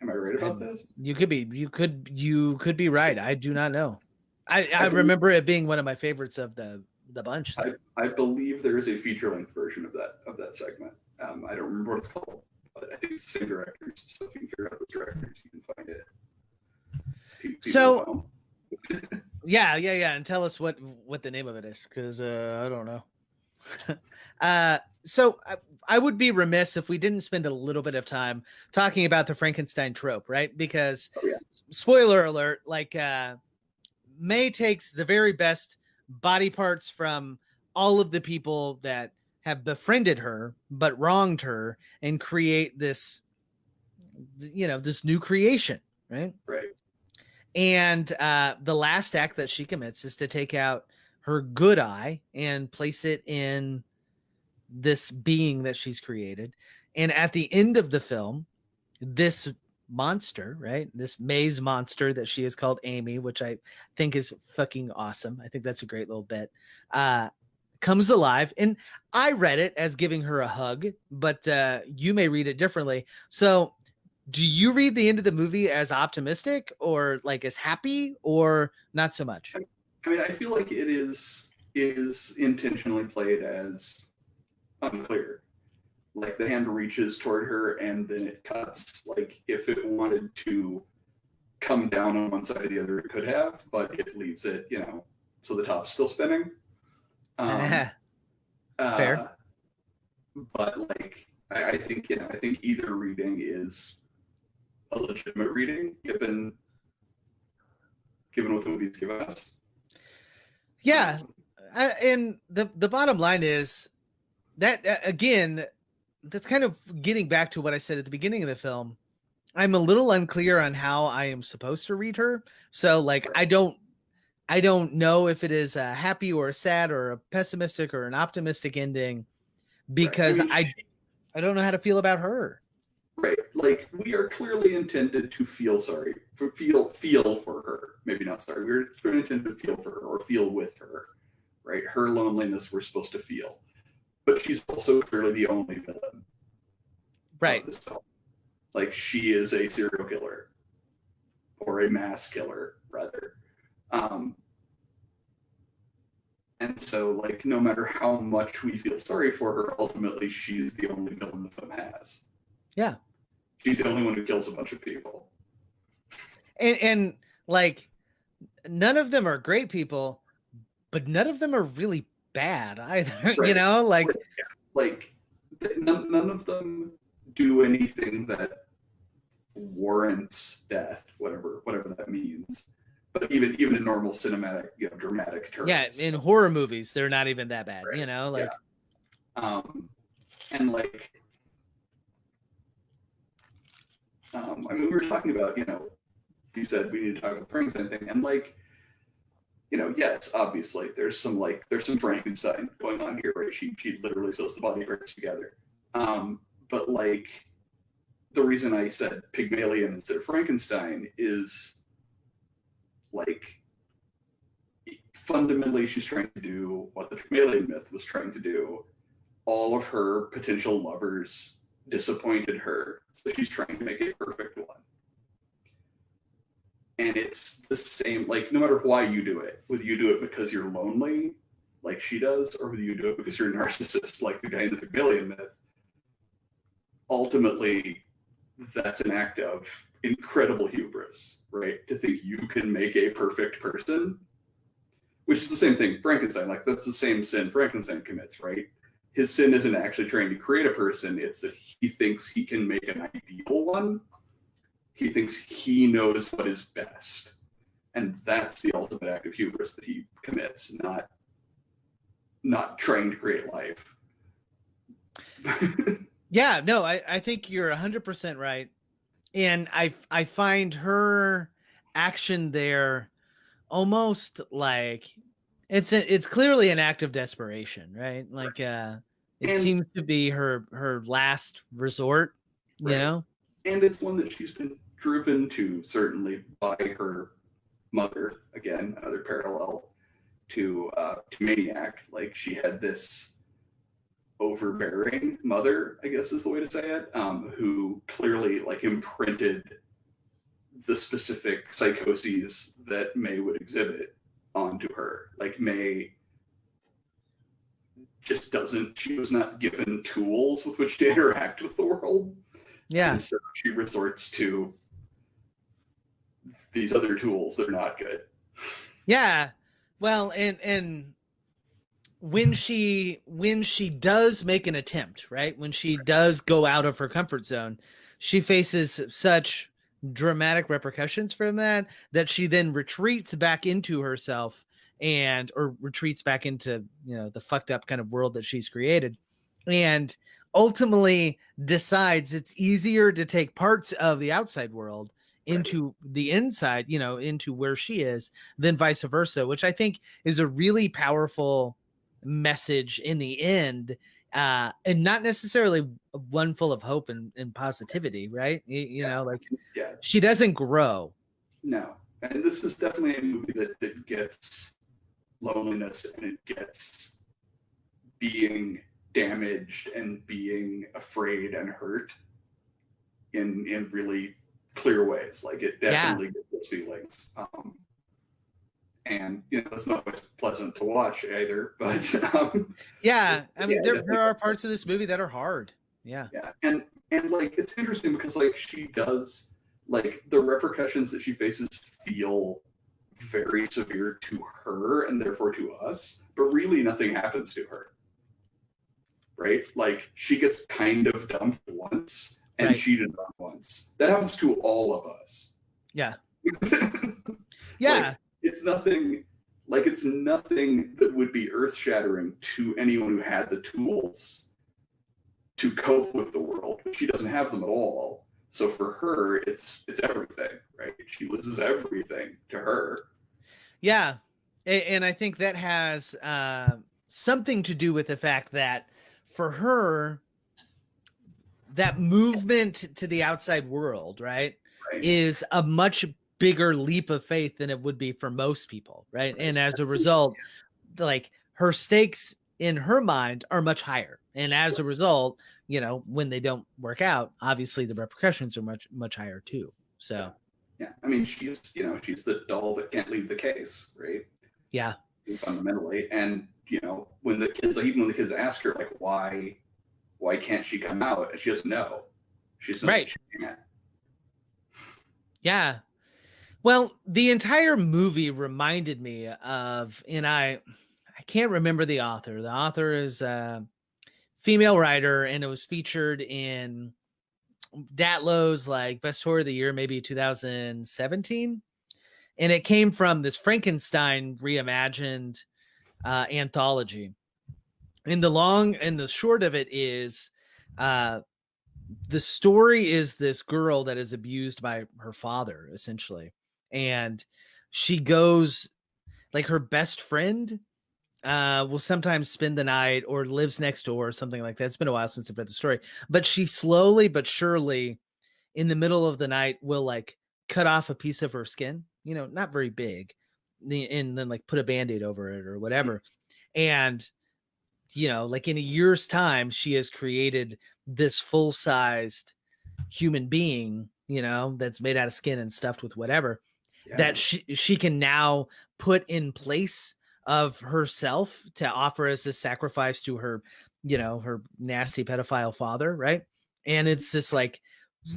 Am I right about this? You could be right. I do not know. I remember it being one of my favorites of the bunch. I believe there is a feature length version of that segment. I don't remember what it's called, but I think it's the same directors. So if you can figure out the directors, you can find it. So yeah, and tell us what the name of it is, because I don't know. So I would be remiss if we didn't spend a little bit of time talking about the Frankenstein trope, right? Because spoiler alert, like May takes the very best body parts from all of the people that have befriended her but wronged her and create this, you know, this new creation, right? Right. And the last act that she commits is to take out her good eye and place it in this being that she's created. And at the end of the film, this monster, right? This maze monster that she has called Amy, which I think is fucking awesome. I think that's a great little bit. Comes alive. And I read it as giving her a hug, but you may read it differently. So do you read the end of the movie as optimistic or like as happy or not so much? I mean, I feel like it is intentionally played as unclear. Like the hand reaches toward her and then it cuts. Like if it wanted to come down on one side or the other, it could have, but it leaves it, you know, so the top's still spinning. Fair. But like, I think, you know, I think either reading is a legitimate reading given what the movie's given us. Yeah. And the bottom line is that, again, that's kind of getting back to what I said at the beginning of the film. I'm a little unclear on how I am supposed to read her. So like, I don't know if it is a happy or a sad or a pessimistic or an optimistic ending because I don't know how to feel about her. Right. like we are clearly intended to feel for her. Maybe not sorry. We're clearly intended to feel for her or feel with her, right? Her loneliness we're supposed to feel, but she's also clearly the only villain, Right. of this film. Like she is a serial killer or a mass killer, rather. And so, like, no matter how much we feel sorry for her, ultimately she's the only villain the film has. Yeah. She's the only one who kills a bunch of people. And like none of them are great people, but none of them are really bad either. Right. You know, like none of them do anything that warrants death, whatever that means. But even in normal cinematic, dramatic terms. yeah, in horror movies, they're not even that bad, Right. you know, like and like I mean, we were talking about, you said we need to talk about the Frankenstein thing, and like, yes, obviously there's some Frankenstein going on here, right? She literally sews the body parts together. But like the reason I said Pygmalion instead of Frankenstein is like fundamentally she's trying to do what the Pygmalion myth was trying to do. All of her potential lovers disappointed her, so she's trying to make a perfect one. And it's the same, like, no matter why you do it, whether you do it because you're lonely, like she does, or whether you do it because you're a narcissist, like the guy in the Pygmalion myth, ultimately, that's an act of incredible hubris, right? To think you can make a perfect person, which is the same thing Frankenstein, like that's the same sin Frankenstein commits, right? His sin isn't actually trying to create a person, it's that he thinks he can make an ideal one. He thinks he knows what is best. And that's the ultimate act of hubris that he commits, not trying to create life. yeah, no, I think you're 100% right. And I find her action there almost like it's clearly an act of desperation, right? Like it seems to be her last resort, you know? And it's one that she's been driven to, certainly, by her mother. Again, another parallel to Maniac. Like she had this overbearing mother, I guess is the way to say it, who clearly like imprinted the specific psychoses that May would exhibit onto her. Like May just she was not given tools with which to interact with the world. Yeah. And so she resorts to these other tools that are not good. Yeah. Well, and when she does make an attempt, right? When she does go out of her comfort zone, she faces such dramatic repercussions from that she then retreats back into herself or retreats back into, the fucked up kind of world that she's created, and ultimately decides it's easier to take parts of the outside world into the inside, into where she is, than vice versa, which I think is a really powerful message in the end, and not necessarily one full of hope and positivity, right? She doesn't grow. No. And this is definitely a movie that gets loneliness and it gets being damaged and being afraid and hurt in really clear ways. Like it definitely gets those feelings. And it's not always pleasant to watch either, but there are parts of this movie that are hard. Yeah. And like it's interesting because like she does, like the repercussions that she faces feel very severe to her and therefore to us, but really nothing happens to her. Right? Like she gets kind of dumped once and cheated on once. That happens to all of us. Yeah. Yeah. It's nothing that would be earth-shattering to anyone who had the tools to cope with the world. But she doesn't have them at all. So for her, it's everything, right? She loses everything to her. Yeah. And I think that has something to do with the fact that for her, that movement to the outside world, right, Right. is a much bigger leap of faith than it would be for most people, right? And as a result, like her stakes in her mind are much higher. And as a result, you know, when they don't work out, obviously the repercussions are much higher too. So Yeah, I mean, she's she's the doll that can't leave the case, right? yeah. Fundamentally, and when the kids, like, even when the kids ask her, like, why can't she come out, and she doesn't know. She says Right. she can't. Yeah. Well, the entire movie reminded me of, and I can't remember the author. The author is a female writer, and it was featured in Datlow's like best horror of the year, maybe 2017. And it came from this Frankenstein reimagined anthology. And the long and the short of it is the story is this girl that is abused by her father, essentially. And she goes, like, her best friend will sometimes spend the night or lives next door or something like that. It's been a while since I've read the story, but she slowly but surely in the middle of the night will like cut off a piece of her skin, not very big, and then like put a band-aid over it or whatever. And, like in a year's time, she has created this full-sized human being, that's made out of skin and stuffed with whatever, that she can now put in place of herself to offer as a sacrifice to her, her nasty pedophile father. Right. And it's just like,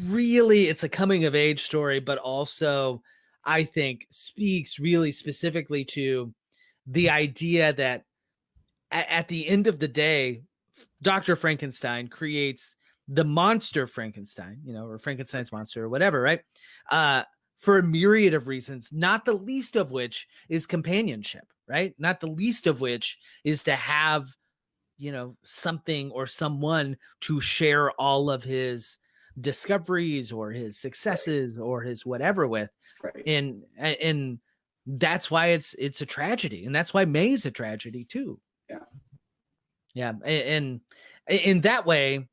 really, it's a coming of age story, but also I think speaks really specifically to the idea that at the end of the day, Dr. Frankenstein creates the monster Frankenstein, or Frankenstein's monster or whatever, right? For a myriad of reasons, not the least of which is companionship, right? Not the least of which is to have, something or someone to share all of his discoveries or his successes or his whatever with. Right. And that's why it's a tragedy. And that's why May's a tragedy too. Yeah. Yeah. And in that way,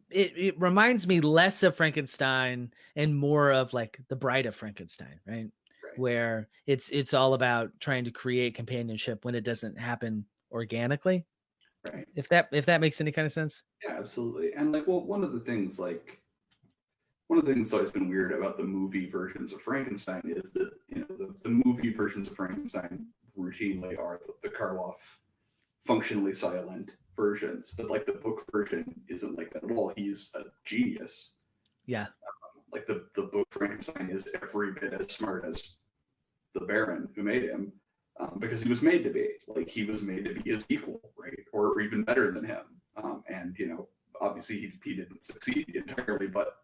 it reminds me less of Frankenstein and more of like The Bride of Frankenstein, right? Where it's all about trying to create companionship when it doesn't happen organically. Right. If that makes any kind of sense. Yeah, absolutely. And like, well, one of the things that's always been weird about the movie versions of Frankenstein is that the movie versions of Frankenstein routinely are the Karloff functionally silent versions, but like the book version isn't like that at all. He's a genius. Yeah. Like the book Frankenstein is every bit as smart as the Baron who made him, because he was made to be. Like, he was made to be his equal, right? Or even better than him. And obviously he didn't succeed entirely, but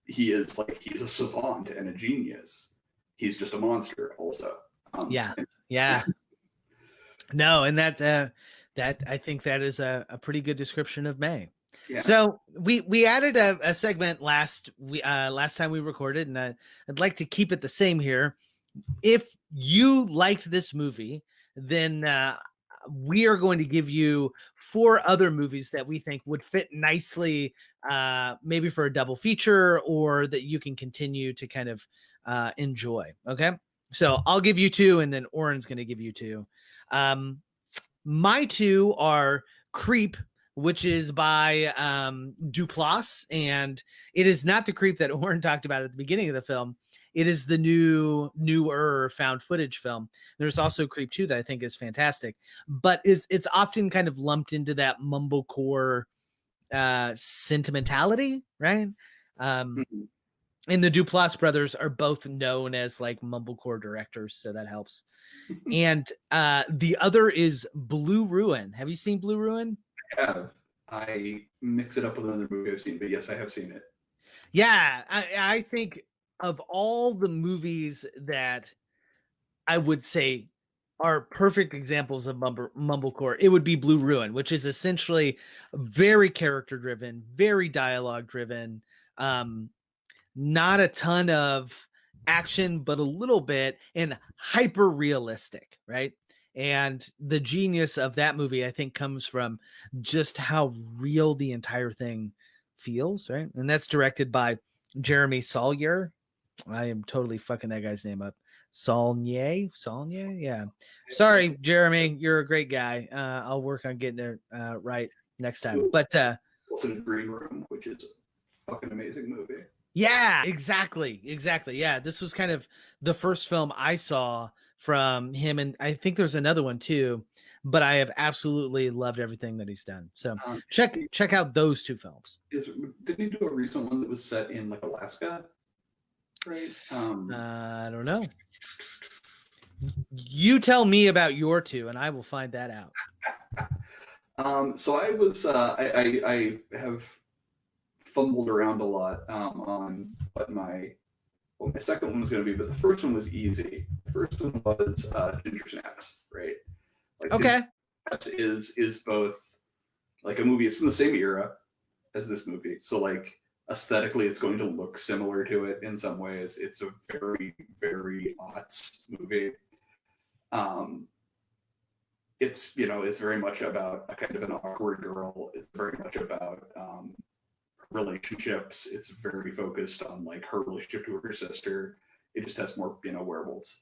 he's a savant and a genius. He's just a monster also. Yeah. No, and that I think that is a pretty good description of May. Yeah. So we added a segment last time we recorded, and I'd like to keep it the same here. If you liked this movie, then we are going to give you 4 other movies that we think would fit nicely, maybe for a double feature, or that you can continue to kind of enjoy. Okay, so I'll give you 2, and then Oren's going to give you 2. My 2 are Creep, which is by Duplass, and it is not the Creep that Oren talked about at the beginning of the film. It is the newer found footage film. There's also Creep 2 that I think is fantastic, but it's often kind of lumped into that mumblecore sentimentality, right? And the Duplass brothers are both known as like mumblecore directors, so that helps. And the other is Blue Ruin. Have you seen Blue Ruin? I have. I mix it up with another movie I've seen, but yes, I have seen it. Yeah, I think of all the movies that I would say are perfect examples of mumblecore, it would be Blue Ruin, which is essentially very character driven, very dialogue driven, not a ton of action, but a little bit, and hyper realistic, right? And the genius of that movie, I think, comes from just how real the entire thing feels, right? And that's directed by Jeremy Saulnier. I am totally fucking that guy's name up. Saulnier, yeah. Sorry, Jeremy, you're a great guy. I'll work on getting it right next time. But also Green Room, which is a fucking amazing movie. yeah, exactly. Yeah, this was kind of the first film I saw from him, and I think there's another one too. But I have absolutely loved everything that he's done. So check out those two films. Didn't he do a recent one that was set in like Alaska? Right. I don't know. You tell me about your two, and I will find that out. So I was I have fumbled around a lot on what my second one was going to be, but the first one was easy. The first one was Ginger Snaps, right? Like, Okay. Ginger Snaps is both like a movie. It's from the same era as this movie, so like aesthetically, it's going to look similar to it in some ways. It's a very, very aughts movie. It's it's very much about a kind of an awkward girl. It's very much about relationships. It's very focused on like her relationship to her sister. It just has more werewolves.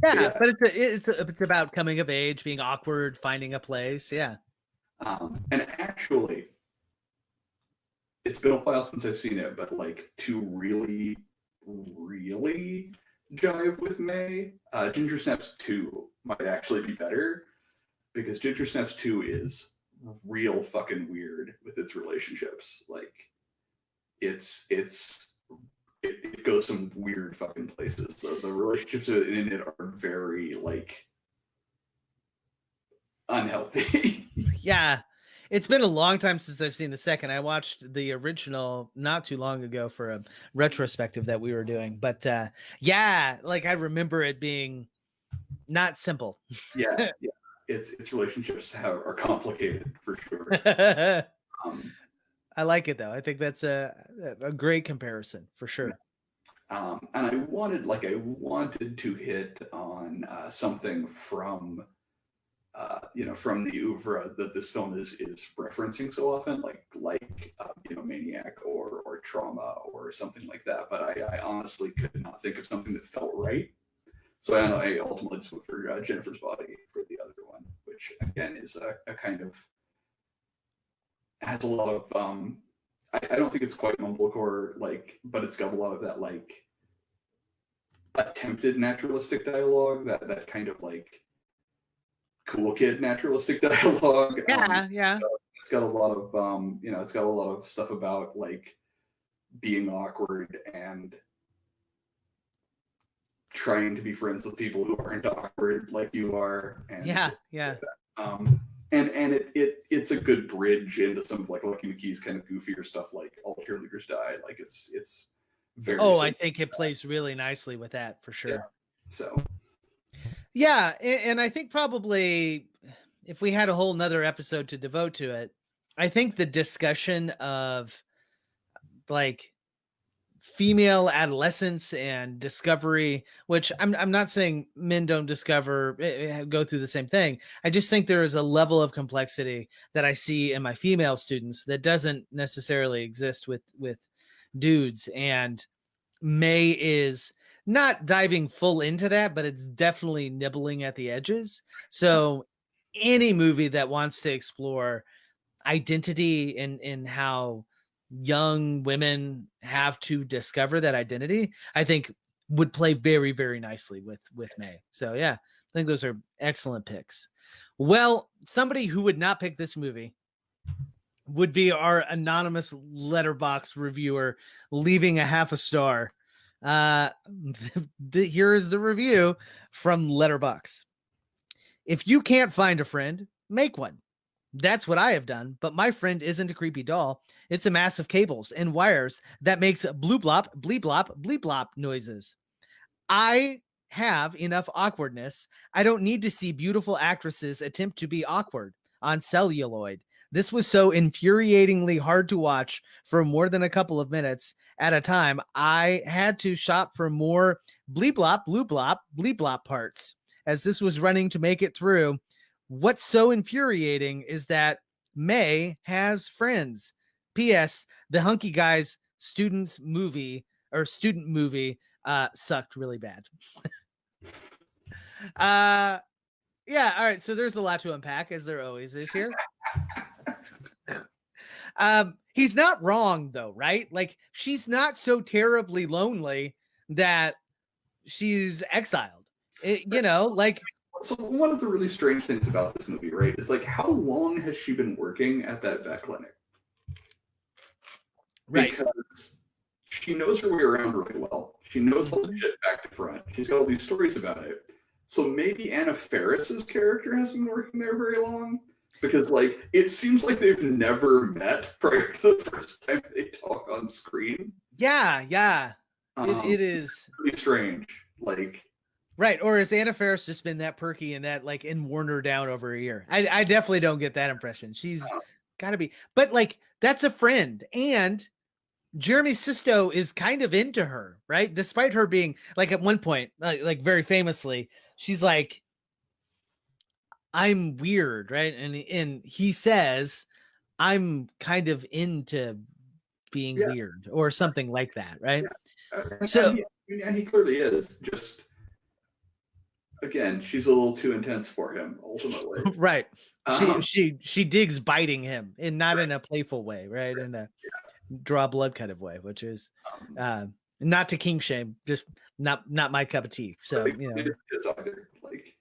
Yeah, but it's about coming of age, being awkward, finding a place. Yeah. And actually, it's been a while since I've seen it, but like to really, really jive with May, Ginger Snaps 2 might actually be better, because Ginger Snaps 2 is real fucking weird with its relationships. Like it goes some weird fucking places. The relationships in it are very like unhealthy. Yeah. It's been a long time since I've seen the second. I watched the original not too long ago for a retrospective that we were doing. But yeah, like I remember it being not simple. Yeah. Its relationships are complicated for sure. I like it though. I think that's a great comparison for sure. And I wanted to hit on something from from the oeuvre that this film is referencing so often, like Maniac or Trauma or something like that. But I honestly could not think of something that felt right. So I ultimately just went for Jennifer's Body for the other one, which again is a kind of has a lot of I don't think it's quite mumblecore, but it's got a lot of that like attempted naturalistic dialogue, that kind of like cool kid naturalistic dialogue. Yeah. It's got a lot of it's got a lot of stuff about like being awkward and trying to be friends with people who aren't awkward like you are. And yeah. And it's a good bridge into some of like Lucky McKee's kind of goofier stuff, like All Cheerleaders Die. Like it's very. Oh, I think it plays really nicely with that for sure. Yeah. So. Yeah, and I think probably if we had a whole nother episode to devote to it, I think the discussion of like female adolescence and discovery, which I'm not saying men don't discover, go through the same thing. I just think there is a level of complexity that I see in my female students that doesn't necessarily exist with dudes. And May is not diving full into that, but it's definitely nibbling at the edges. So any movie that wants to explore identity and how young women have to discover that identity, I think would play very, very nicely with May. So yeah, I think those are excellent picks. Well, somebody who would not pick this movie would be our anonymous Letterboxd reviewer leaving a half a star. Here is the review from Letterboxd. If you can't find a friend, make one. That's what I have done, but my friend isn't a creepy doll. It's a mass of cables and wires that makes blue blop, bleep blop, bleep blop noises. I have enough awkwardness. I don't need to see beautiful actresses attempt to be awkward on celluloid. This was so infuriatingly hard to watch for more than a couple of minutes at a time. I had to shop for more bleep blop, blue blop, bleep blop parts as this was running to make it through. What's so infuriating is that May has friends. P.S. The Hunky Guys student movie sucked really bad. Yeah, all right. So there's a lot to unpack, as there always is here. He's not wrong though, right? Like, she's not so terribly lonely that she's exiled. Like, so one of the really strange things about this movie, right, is like, how long has she been working at that vet clinic? right. Because she knows her way around really well. She knows all the shit back to front. She's got all these stories about it. So maybe Anna Faris's character hasn't been working there very long, because like it seems like they've never met prior to the first time they talk on screen. Yeah. It is really strange. Like, right. Or has Anna Faris just been that perky and that like and worn her down over a year? I definitely don't get that impression. She's got to be, but like that's a friend, and Jeremy Sisto is kind of into her, right? Despite her being like at one point, like very famously, she's like, I'm weird, right? And he says, I'm kind of into being weird or something like that, right? So and he clearly is. Just again, she's a little too intense for him ultimately. Right. She digs biting him, and not in a playful way, right? In a draw blood kind of way, which is not to king shame, just not my cup of tea. So it's either like,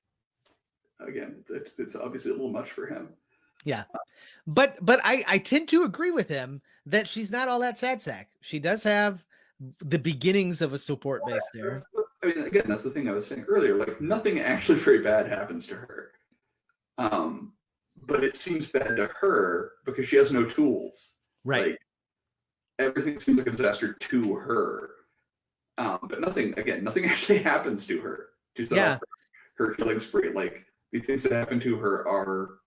again, it's obviously a little much for him. Yeah, but I tend to agree with him that she's not all that sad sack. She does have the beginnings of a support base there. I mean, again, that's the thing I was saying earlier. Like, nothing actually very bad happens to her, but it seems bad to her because she has no tools. Right. Like, everything seems like a disaster to her, but nothing actually happens to her to stop her killing spree. Like, the things that happen to her are,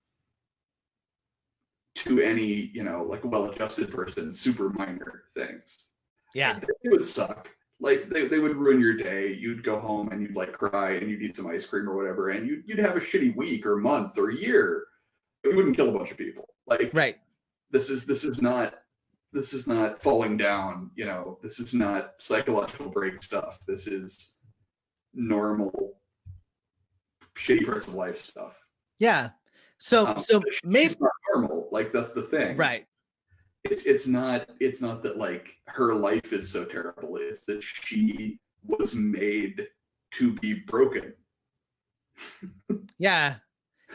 to any like well-adjusted person, super minor things. Yeah, it would suck. Like, they would ruin your day. You'd go home and you'd like cry and you'd eat some ice cream or whatever, and you'd have a shitty week or month or year. But you wouldn't kill a bunch of people. Like, right. This is not falling down. This is not psychological break stuff. This is normal shitty parts of life stuff. Yeah. So maybe not normal. Like, that's the thing. Right. It's not that like her life is so terrible. It's that she was made to be broken. Yeah.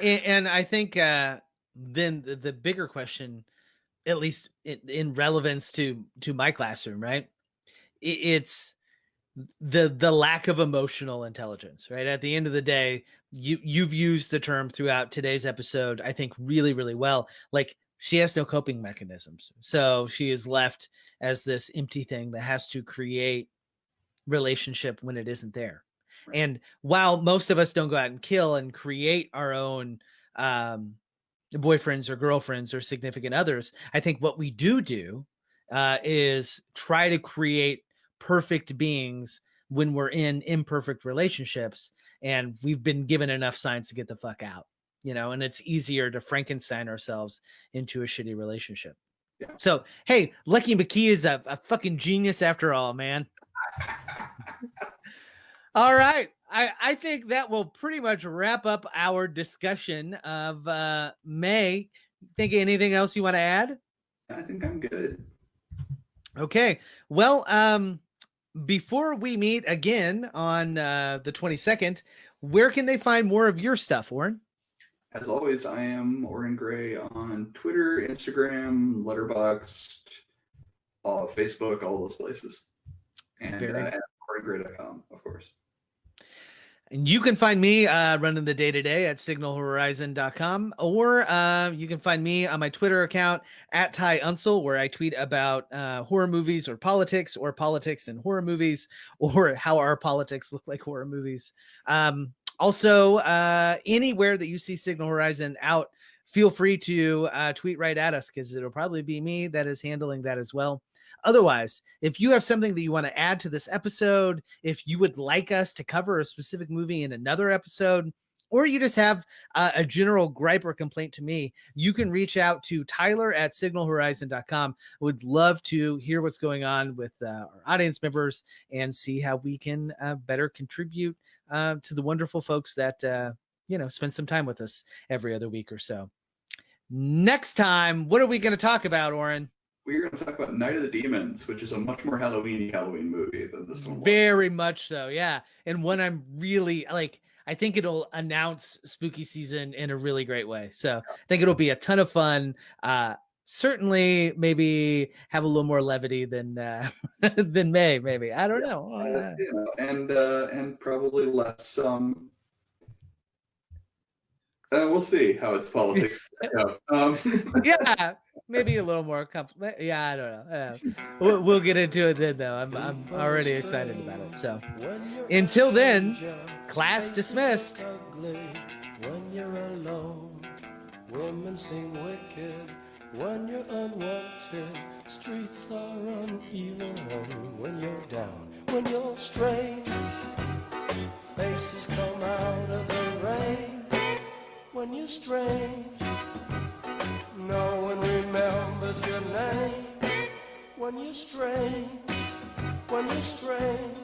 And I think then the bigger question, at least in relevance to my classroom, right? It's the lack of emotional intelligence, right? At the end of the day, you've used the term throughout today's episode, I think really, really well. Like, she has no coping mechanisms. So she is left as this empty thing that has to create relationship when it isn't there. Right. And while most of us don't go out and kill and create our own boyfriends or girlfriends or significant others, I think what we do is try to create perfect beings when we're in imperfect relationships, and we've been given enough signs to get the fuck out, and it's easier to Frankenstein ourselves into a shitty relationship. Yeah. So, hey, Lucky McKee is a fucking genius after all, man. All right. I think that will pretty much wrap up our discussion of May. Think of anything else you want to add? I think I'm good. Okay. Well, before we meet again on the 22nd, where can they find more of your stuff, Oren? As always, I am Oren Gray on Twitter, Instagram, Letterboxd, Facebook, all those places. And at OrenGray.com, of course. And you can find me running the day-to-day at signalhorizon.com, or you can find me on my Twitter account at Ty Unsel, where I tweet about horror movies or politics and horror movies, or how our politics look like horror movies. Also, anywhere that you see Signal Horizon out, feel free to tweet right at us, because it'll probably be me that is handling that as well. Otherwise, if you have something that you want to add to this episode, if you would like us to cover a specific movie in another episode, or you just have a general gripe or complaint to me, you can reach out to Tyler@signalhorizon.com. Would love to hear what's going on with our audience members and see how we can better contribute to the wonderful folks that, spend some time with us every other week or so. Next time, what are we going to talk about, Oren? We're going to talk about Night of the Demons, which is a much more Halloween movie than this one was. Very much so, yeah. And one I'm really like, I think it'll announce spooky season in a really great way. So I think it'll be a ton of fun. Certainly maybe have a little more levity than than May, maybe. I don't know. And probably less we'll see how its politics out. Yeah, maybe a little more yeah, I don't know. We'll get into it then, though. I'm already excited about it. So until then, class dismissed. When you're alone, women seem wicked. When you're unwanted, streets are uneven. When you're down, when you're strange, faces come out of the rain. When you're strange, no one remembers your name. When you're strange, when you're strange,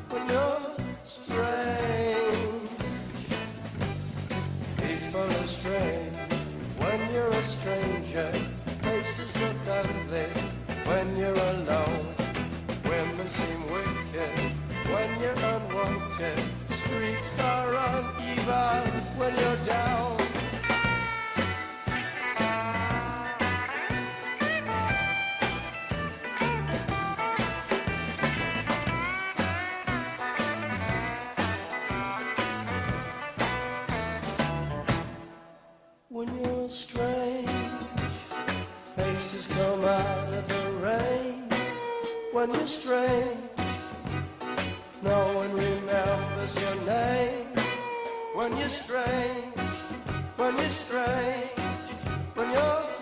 when you're strange. People are strange when you're a stranger. Faces look ugly when you're alone. Women seem wicked when you're unwanted. Streets are uneven when you're down. When you're strange, faces come out of the rain. When you're strange, no one remembers your name. When you're strange, when you're strange, when you're